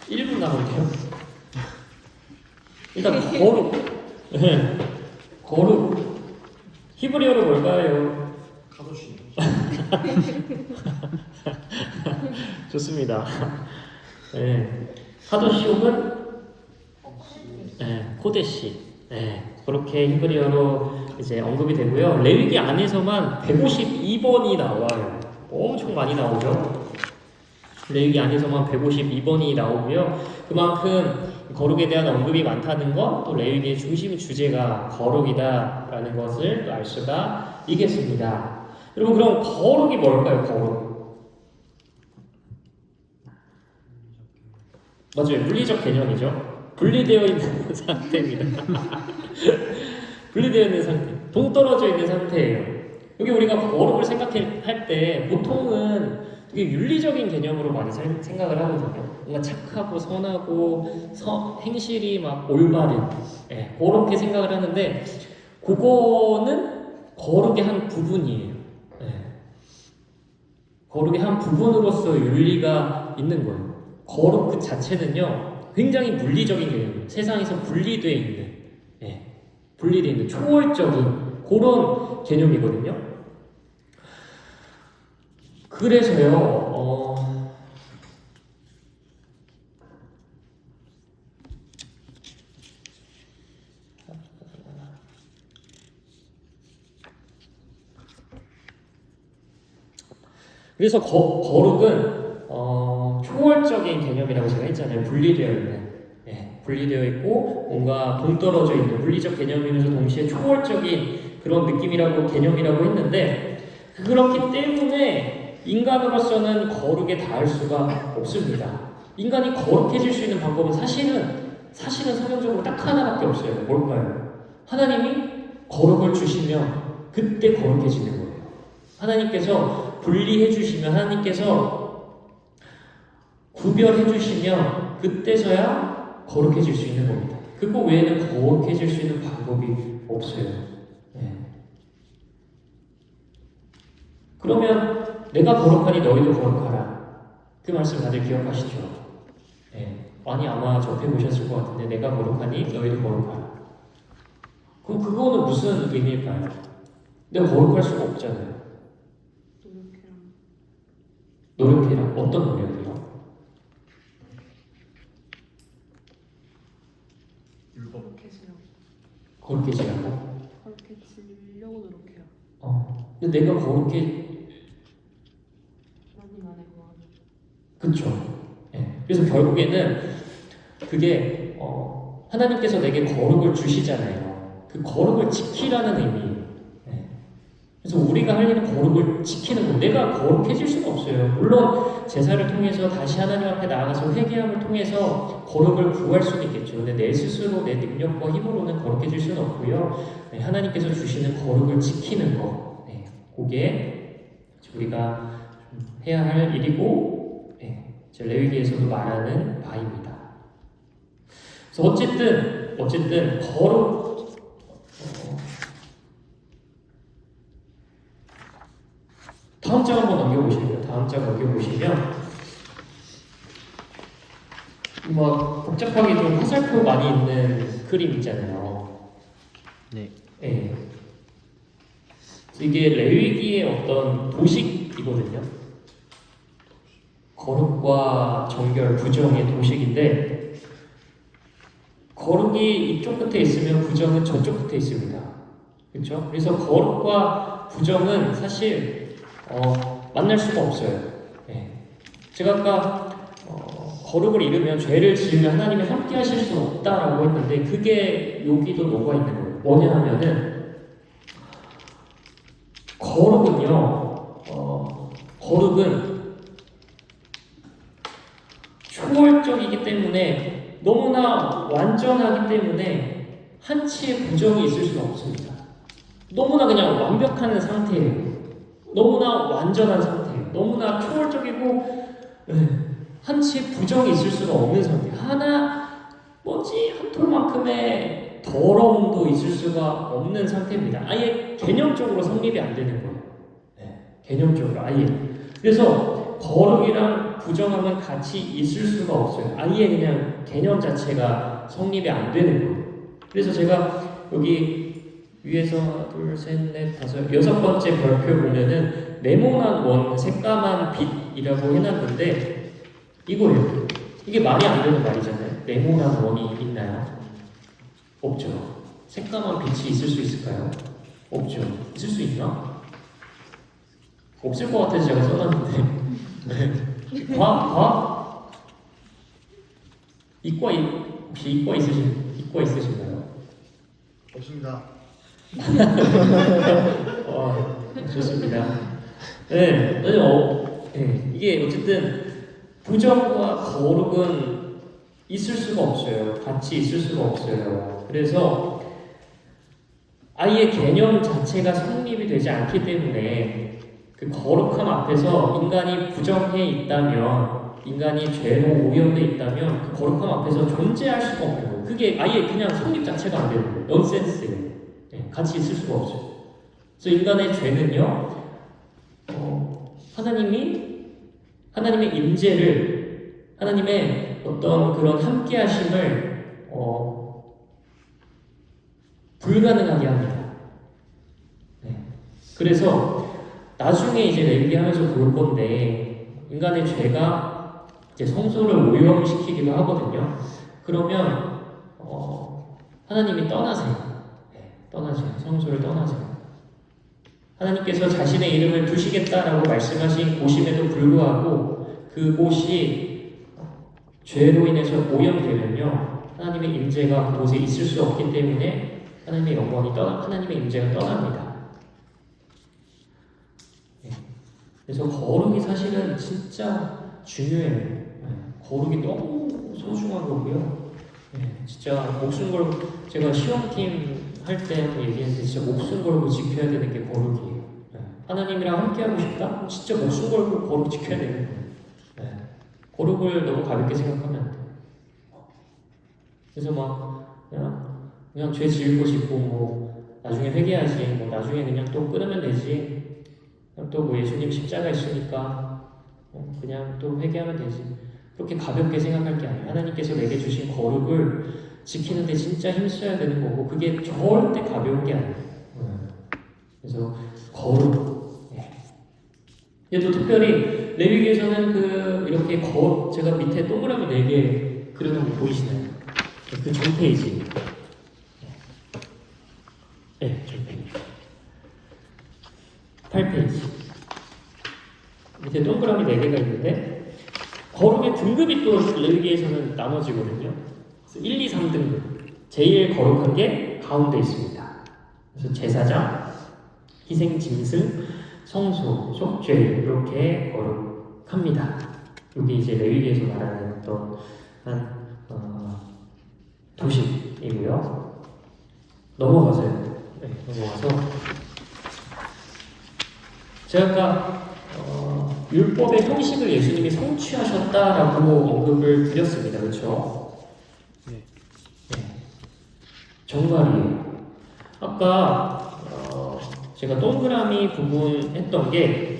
1분 남을게요. 일단 거룩. 거룩. 히브리어로 뭘까요? 카도시. 좋습니다. 카도시 혹은 코데시. 그렇게 히브리어로 이제 언급이 되고요. 레위기 안에서만 152번이 나와요. 엄청 많이 나오죠. 레위기 안에서만 152번이 나오고요. 그만큼 거룩에 대한 언급이 많다는 것, 또 레위기의 중심 주제가 거룩이다라는 것을 또 알 수가 있겠습니다. 여러분, 그럼 거룩이 뭘까요? 거룩. 맞아요. 물리적 개념이죠. 분리되어 있는 상태입니다. 분리되어 있는 상태. 동떨어져 있는 상태예요. 여기 우리가 거룩을 생각할 때 보통은 되게 윤리적인 개념으로 많이 생각을 하거든요. 뭔가 착하고 선하고 행실이 막 올바른 그렇게 생각을 하는데 그거는 거룩의 한 부분이에요. 거룩의 한 부분으로서 윤리가 있는 거예요. 거룩 그 자체는요 굉장히 물리적인 개념이에요. 세상에서 분리되어 있는 초월적인 그런 개념이거든요. 그래서요, 그래서 거룩은 초월적인 개념이라고 제가 했잖아요. 분리되어 있고 뭔가 동떨어져 있는 물리적 개념이면서 동시에 초월적인 그런 느낌이라고 개념이라고 했는데 그렇기 때문에 인간으로서는 거룩에 닿을 수가 없습니다. 인간이 거룩해질 수 있는 방법은 사실은 성경적으로 딱 하나밖에 없어요. 뭘까요? 하나님이 거룩을 주시면 그때 거룩해지는 거예요. 하나님께서 분리해 주시면, 하나님께서 구별해 주시면 그때서야 거룩해질 수 있는 겁니다. 그거 외에는 거룩해질 수 있는 방법이 없어요. 그러면 내가 거룩하니 너희도 거룩하라. 그 말씀 다들 기억하시죠? 아니 아마 접해보셨을 것 같은데 내가 거룩하니 너희도 거룩하라. 그럼 그거는 무슨 의미일까요? 내가 거룩할 수가 없잖아요. 노력해라. 어떤 노력이요? 거룩해지라고? 거룩해지려고 노력해요. 근데 내가 거룩해 하나님 안에 거하는. 그쵸. 그래서 결국에는 그게 하나님께서 내게 거룩을 주시잖아요. 그 거룩을 지키라는 의미예요. 그래서 우리가 할 일은 거룩을 지키는 거. 내가 거룩해질 수가 없어요. 물론 제사를 통해서 다시 하나님 앞에 나아가서 회개함을 통해서 거룩을 구할 수는 있겠죠. 근데 내 스스로 내 능력과 힘으로는 거룩해질 수는 없고요. 하나님께서 주시는 거룩을 지키는 거. 그게 우리가 해야 할 일이고 레위기에서도 말하는 바입니다. 그래서 어쨌든 거룩 다음 장 한번 넘겨보시면 막 복잡하게 좀 화살표 많이 있는 그림 있잖아요. 네. 이게 레위기의 어떤 도식이거든요. 거룩과 정결, 부정의 도식인데 거룩이 이쪽 끝에 있으면 부정은 저쪽 끝에 있습니다. 그렇죠? 그래서 거룩과 부정은 사실 만날 수가 없어요. 예. 제가 아까 거룩을 잃으면 죄를 지으면 하나님이 함께 하실 수 없다라고 했는데 그게 여기도 녹아 있는 거예요. 뭐냐 하면은 거룩은 초월적이기 때문에 너무나 완전하기 때문에 한치의 부정이 있을 수가 없습니다. 너무나 그냥 완벽한 상태예요. 너무나 완전한 상태예요. 너무나 초월적이고 한치의 부정이 있을 수가 없는 상태. 한 톨만큼의 더러움도 있을 수가 없는 상태입니다. 아예 개념적으로 성립이 안 되는 거예요. 개념적으로 아예. 그래서 거룩이랑 부정함은 같이 있을 수가 없어요. 아예 그냥 개념 자체가 성립이 안 되는 거예요. 그래서 제가 여기 위에서 하나, 둘, 셋, 넷, 다섯, 여섯 번째 별표 보면은 네모난 원, 새까만 빛이라고 해놨는데 이거예요. 이게 말이 안 되는 말이잖아요. 네모난 원이 있나요? 없죠. 새까만 빛이 있을 수 있을까요? 없죠. 있을 수 있나? 없을 것 같아서 제가 써놨는데. 네. 과? 혹시 이과 있으신가요? 없습니다. 좋습니다. 네, 이게 어쨌든 부정과 거룩은 있을 수가 없어요. 같이 있을 수가 없어요. 그래서 아예 개념 자체가 성립이 되지 않기 때문에 그 거룩함 앞에서 인간이 부정해 있다면, 인간이 죄로 오염돼 있다면 그 거룩함 앞에서 존재할 수가 없는 거예요. 그게 아예 그냥 성립 자체가 안 되는 거예요. 넌센스예요. 같이 있을 수가 없어요. 그래서 인간의 죄는요, 하나님의 임재를, 하나님의 어떤 그런 함께하심을 불가능하게 합니다. 그래서 나중에 이제 레위기하면서 볼 건데 인간의 죄가 이제 성소를 오염시키기도 하거든요. 그러면 하나님이 떠나세요. 성소를 떠나세요. 하나님께서 자신의 이름을 두시겠다라고 말씀하신 곳임에도 불구하고 그 곳이 죄로 인해서 오염되면요, 하나님의 임재가 그곳에 있을 수 없기 때문에 하나님의 하나님의 임재가 떠납니다. 그래서 거룩이 사실은 진짜 중요해요. 거룩이 너무 소중한 거고요. 진짜 목숨 걸고, 제가 시험팀 할 때 얘기했는데 진짜 목숨 걸고 지켜야 되는 게 거룩이에요. 하나님이랑 함께 하고 싶다? 진짜 목숨 걸고 거룩 지켜야 되는 거예요. 거룩을 너무 가볍게 생각하면 안 돼요. 그래서 막 그냥 죄 지을 거 짓고 뭐 나중에 회개하지, 뭐 나중에 그냥 또 끊으면 되지, 또 뭐 예수님 십자가 있으니까 그냥 또 회개하면 되지, 그렇게 가볍게 생각할 게 아니에요. 하나님께서 내게 주신 거룩을 지키는데 진짜 힘써야 되는 거고, 그게 절대 가벼운 게 아니에요. 그래서 거룩. 근데 또 특별히 레위기에서는 이렇게 제가 밑에 동그라미 4개 그려놓은 거 보이시나요? 그 전 페이지. 네, 전 페이지. 8페이지. 밑에 동그라미 4개가 있는데 거룩의 등급이 또 레위기에서는 나눠지거든요. 그래서 1, 2, 3등급. 제일 거룩한 게 가운데 있습니다. 그래서 제사장, 희생 짐승, 성소, 속죄 이렇게 거룩합니다. 이게 이제 레위기에서 말하는 어떤 도식이고요. 넘어가서요. 넘어가서 제가 아까 율법의 형식을 예수님이 성취하셨다라고 언급을 드렸습니다. 그렇죠? 네. 정말이에요. 아까 제가 동그라미 부분 했던 게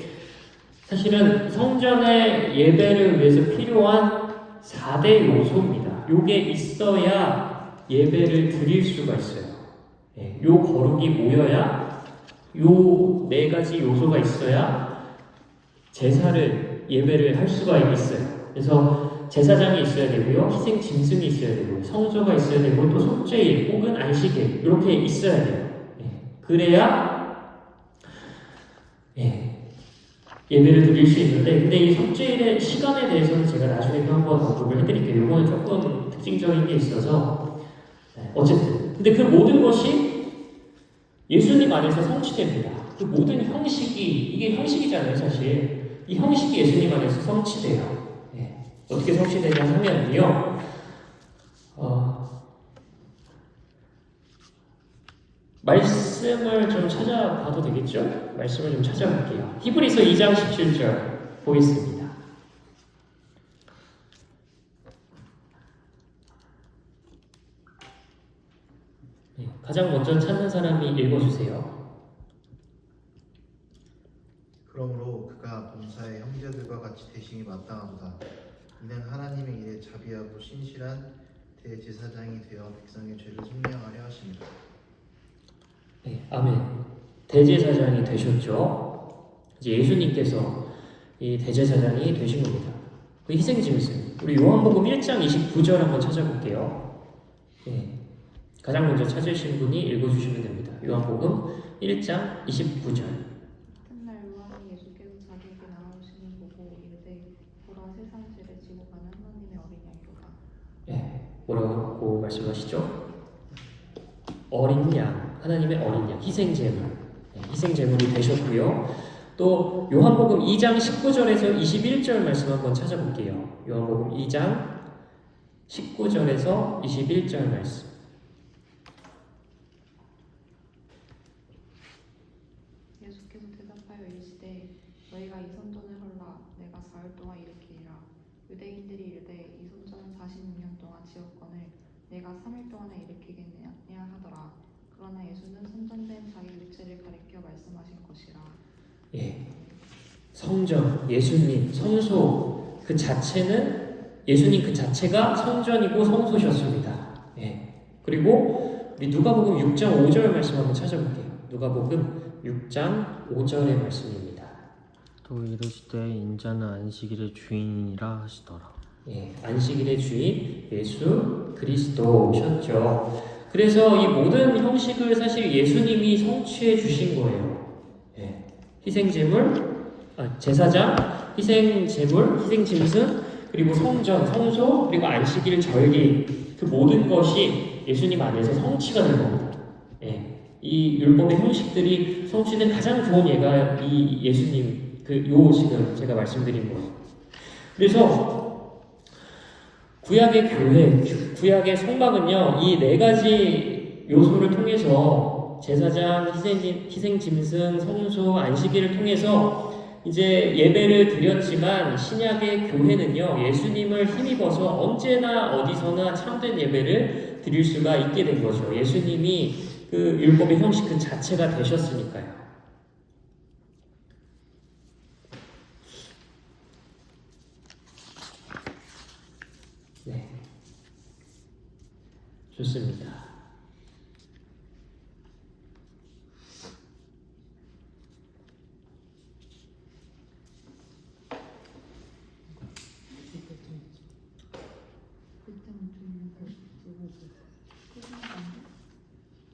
사실은 성전의 예배를 위해서 필요한 4대 요소입니다. 요게 있어야 예배를 드릴 수가 있어요. 요 거룩이 모여야, 요 4가지 요소가 있어야 예배를 할 수가 있어요. 그래서 제사장이 있어야 되고요, 희생 짐승이 있어야 되고, 성소가 있어야 되고, 또 속죄일 혹은 안식일 이렇게 있어야 돼요. 그래야 예배를 드릴 수 있는데, 근데 이 속죄일의 시간에 대해서는 제가 나중에 또 한번 언급을 해드릴게요. 이거는 조금 특징적인 게 있어서 어쨌든 근데 그 모든 것이 예수님 안에서 성취됩니다. 그 모든 형식이 이게 형식이잖아요, 사실. 이 형식이 예수님 안에서 성취돼요. 어떻게 성취되냐 하면요, 말씀을 좀 찾아봐도 되겠죠? 말씀을 좀 찾아볼게요. 히브리서 2장 17절 보겠습니다. 가장 먼저 찾는 사람이 읽어주세요. 그러므로 그가 본사의 형제들과 같이 되심이 마땅하도다. 이는 하나님의 일에 자비하고 신실한 대제사장이 되어 백성의 죄를 속량하려 하십니다. 아멘. 대제사장이 되셨죠. 이제 예수님께서 이 대제사장이 되신 겁니다. 그 희생짐승. 우리 요한복음 1장 29절 한번 찾아볼게요. 가장 먼저 찾으신 분이 읽어주시면 됩니다. 요한복음 1장 29절. 훗날 요한이 예수께서 자기에게 나아오시는 보고 이르되 보라 세상 죄를 지고 가는 하나님의 어린 양이로다. 뭐라고 말씀하시죠? 어린 양, 하나님의 어린 양, 희생제물, 희생제물이 되셨고요. 또 요한복음 2장 19절에서 21절 말씀 한번 찾아볼게요. 요한복음 2장 19절에서 21절 말씀. 예수께서 대답하여 이르시되 너희가 이 선전을 헐라. 내가 사흘 동안 일으키리라. 유대인들이 이르되 이 선전은 46년 동안 지었거늘 내가 3일 동안에 일으키겠느냐 하더라. 그러나 예수는 선전된 자기 육체를 가리켜 말씀하신 것이라. 성전, 예수님, 성소 그 자체는 예수님 그 자체가 성전이고 성소셨습니다. 그리고 우리 누가복음 6장 5절 말씀 한번 찾아볼게요. 누가복음 6장 5절의 말씀입니다. 또 이르시되 인자는 안식일의 주인이라 하시더라. 안식일의 주인 예수 그리스도셨죠. 그래서 이 모든 형식을 사실 예수님이 성취해 주신 거예요. 희생제물, 제사장, 희생제물, 희생짐승, 그리고 성전, 성소, 그리고 안식일, 절기 그 모든 것이 예수님 안에서 성취가 된 겁니다. 이 율법의 형식들이 성취된 가장 좋은 예가 이 예수님 지금 제가 말씀드린 거예요. 그래서 구약의 교회, 구약의 성막은요, 이 네 가지 요소를 통해서 제사장, 희생짐승, 성소, 안식일을 통해서 이제 예배를 드렸지만 신약의 교회는요, 예수님을 힘입어서 언제나 어디서나 참된 예배를 드릴 수가 있게 된 거죠. 예수님이 그 율법의 형식 그 자체가 되셨으니까요. 좋습니다.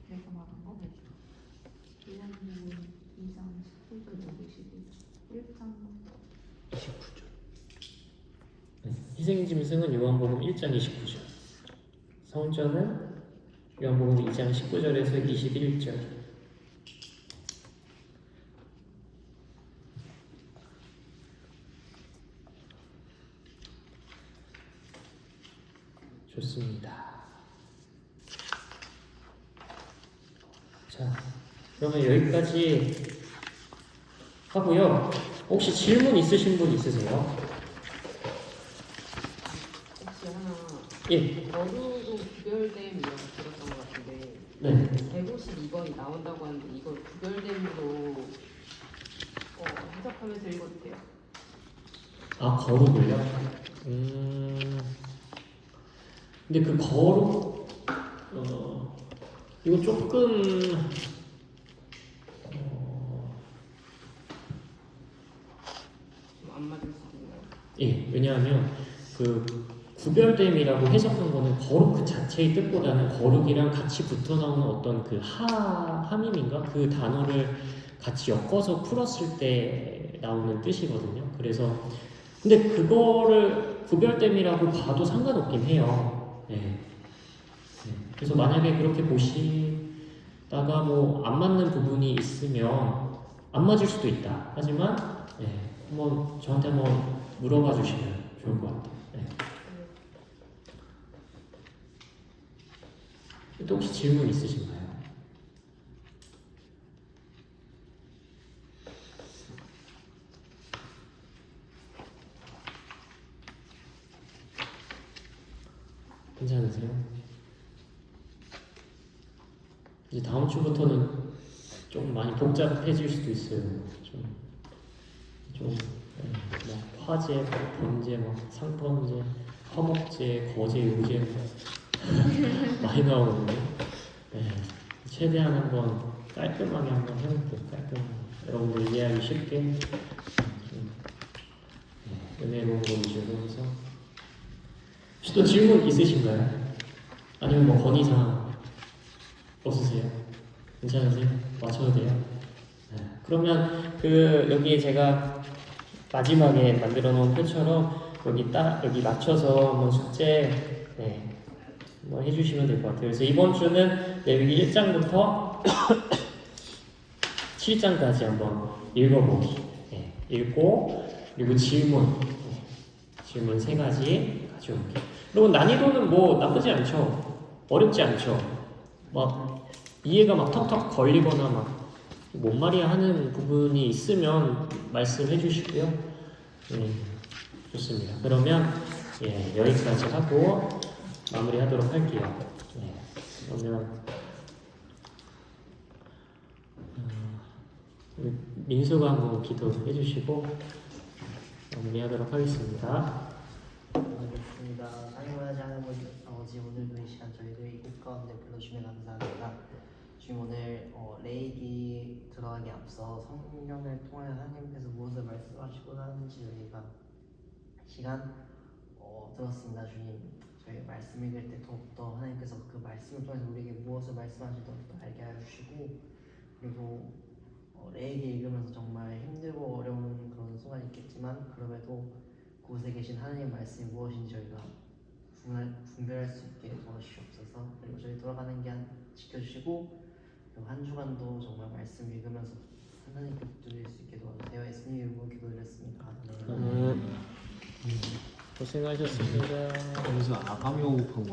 내가 말한 거? 요한복음 2장 19절부터 21장 29절. 희생짐승은 요한복음 1장 29절, 성전은 요한복음 2장 19절에서 21절. 좋습니다. 자, 그러면 여기까지 하고요. 혹시 질문 있으신 분 있으세요? 혹시 하나 예. 어루도 구별됨이라고 들었던 것 같은데 네. 152번이 나온다고 하는데 이걸 구별됨으로 해석하면서 읽어도 돼요? 아, 거룩을요? 근데 그 거룩, 이거 조금, 좀 안 맞을 수도 있나요? 예, 왜냐하면 그 구별됨이라고 해석한 거는 거룩 그 자체의 뜻보다는 거룩이랑 같이 붙어 나오는 어떤 그 하밈인가 그 단어를 같이 엮어서 풀었을 때 나오는 뜻이거든요. 그래서 근데 그거를 구별됨이라고 봐도 상관없긴 해요. 네. 네. 그래서 만약에 그렇게 보시다가 뭐 안 맞는 부분이 있으면 안 맞을 수도 있다. 하지만 네. 한번 저한테 한번 물어봐 주시면 좋을 것 같아요. 네. 또 혹시 질문 있으신가요? 괜찮으세요? 이제 다음 주부터는 좀 많이 복잡해질 수도 있어요. 뭐 화재, 번제, 상번제, 화목제, 거제, 요제 많이 나오는데 네, 최대한 한번 깔끔하게 한번 해볼게요. 깔끔하게 여러분들 이해하기 쉽게 좀 은혜로운 거 위주로 해서 혹시 또 질문 있으신가요? 아니면 뭐 건의사항 없으세요? 괜찮으세요? 맞춰도 돼요? 네. 그러면 그 여기 제가 마지막에 만들어 놓은 표처럼 여기 맞춰서 한번 숙제 한번 해주시면 될 것 같아요. 그래서 이번 주는 여기 1장부터 7장까지 한번 읽어보기 읽고 그리고 질문 3가지 가져오기. 그리고 난이도는 뭐 나쁘지 않죠. 어렵지 않죠. 막 이해가 막 턱턱 걸리거나 막 뭔 말이야 하는 부분이 있으면 말씀해 주시고요. 좋습니다. 그러면 여기까지 하고 마무리하도록 할게요. 그러면 민수가 한번 기도해 주시고 마무리하도록 하겠습니다. 알겠습니다. 사랑하지 않은 아버지, 오늘도 이 시간 저희들 이곳 가운데 불러주시면 감사합니다. 지금 오늘 레이기 들어가기 앞서 성경을 통하여 하나님께서 무엇을 말씀하시고자 하는지 저희가 시간 들었습니다. 주님, 저희 말씀 읽을 때 더욱더 하나님께서 그 말씀을 통해서 우리에게 무엇을 말씀하시는지 더욱더 알게 하여 주시고, 그리고 레이기 읽으면서 정말 힘들고 어려운 그런 순간이 있겠지만 그럼에도 그곳에 계신 하나님의 말씀이 무엇인지 저희가 분별할 수 있게 도와주시옵소서. 그리고 저희 돌아가는 길 지켜주시고, 그리고 한 주간도 정말 말씀 읽으면서 하나님께 붙들릴 수 있게 도와주세요. 예수님 이름으로 기도드렸습니다. 네. 고생하셨습니다. 그래서 아가미 호흡하고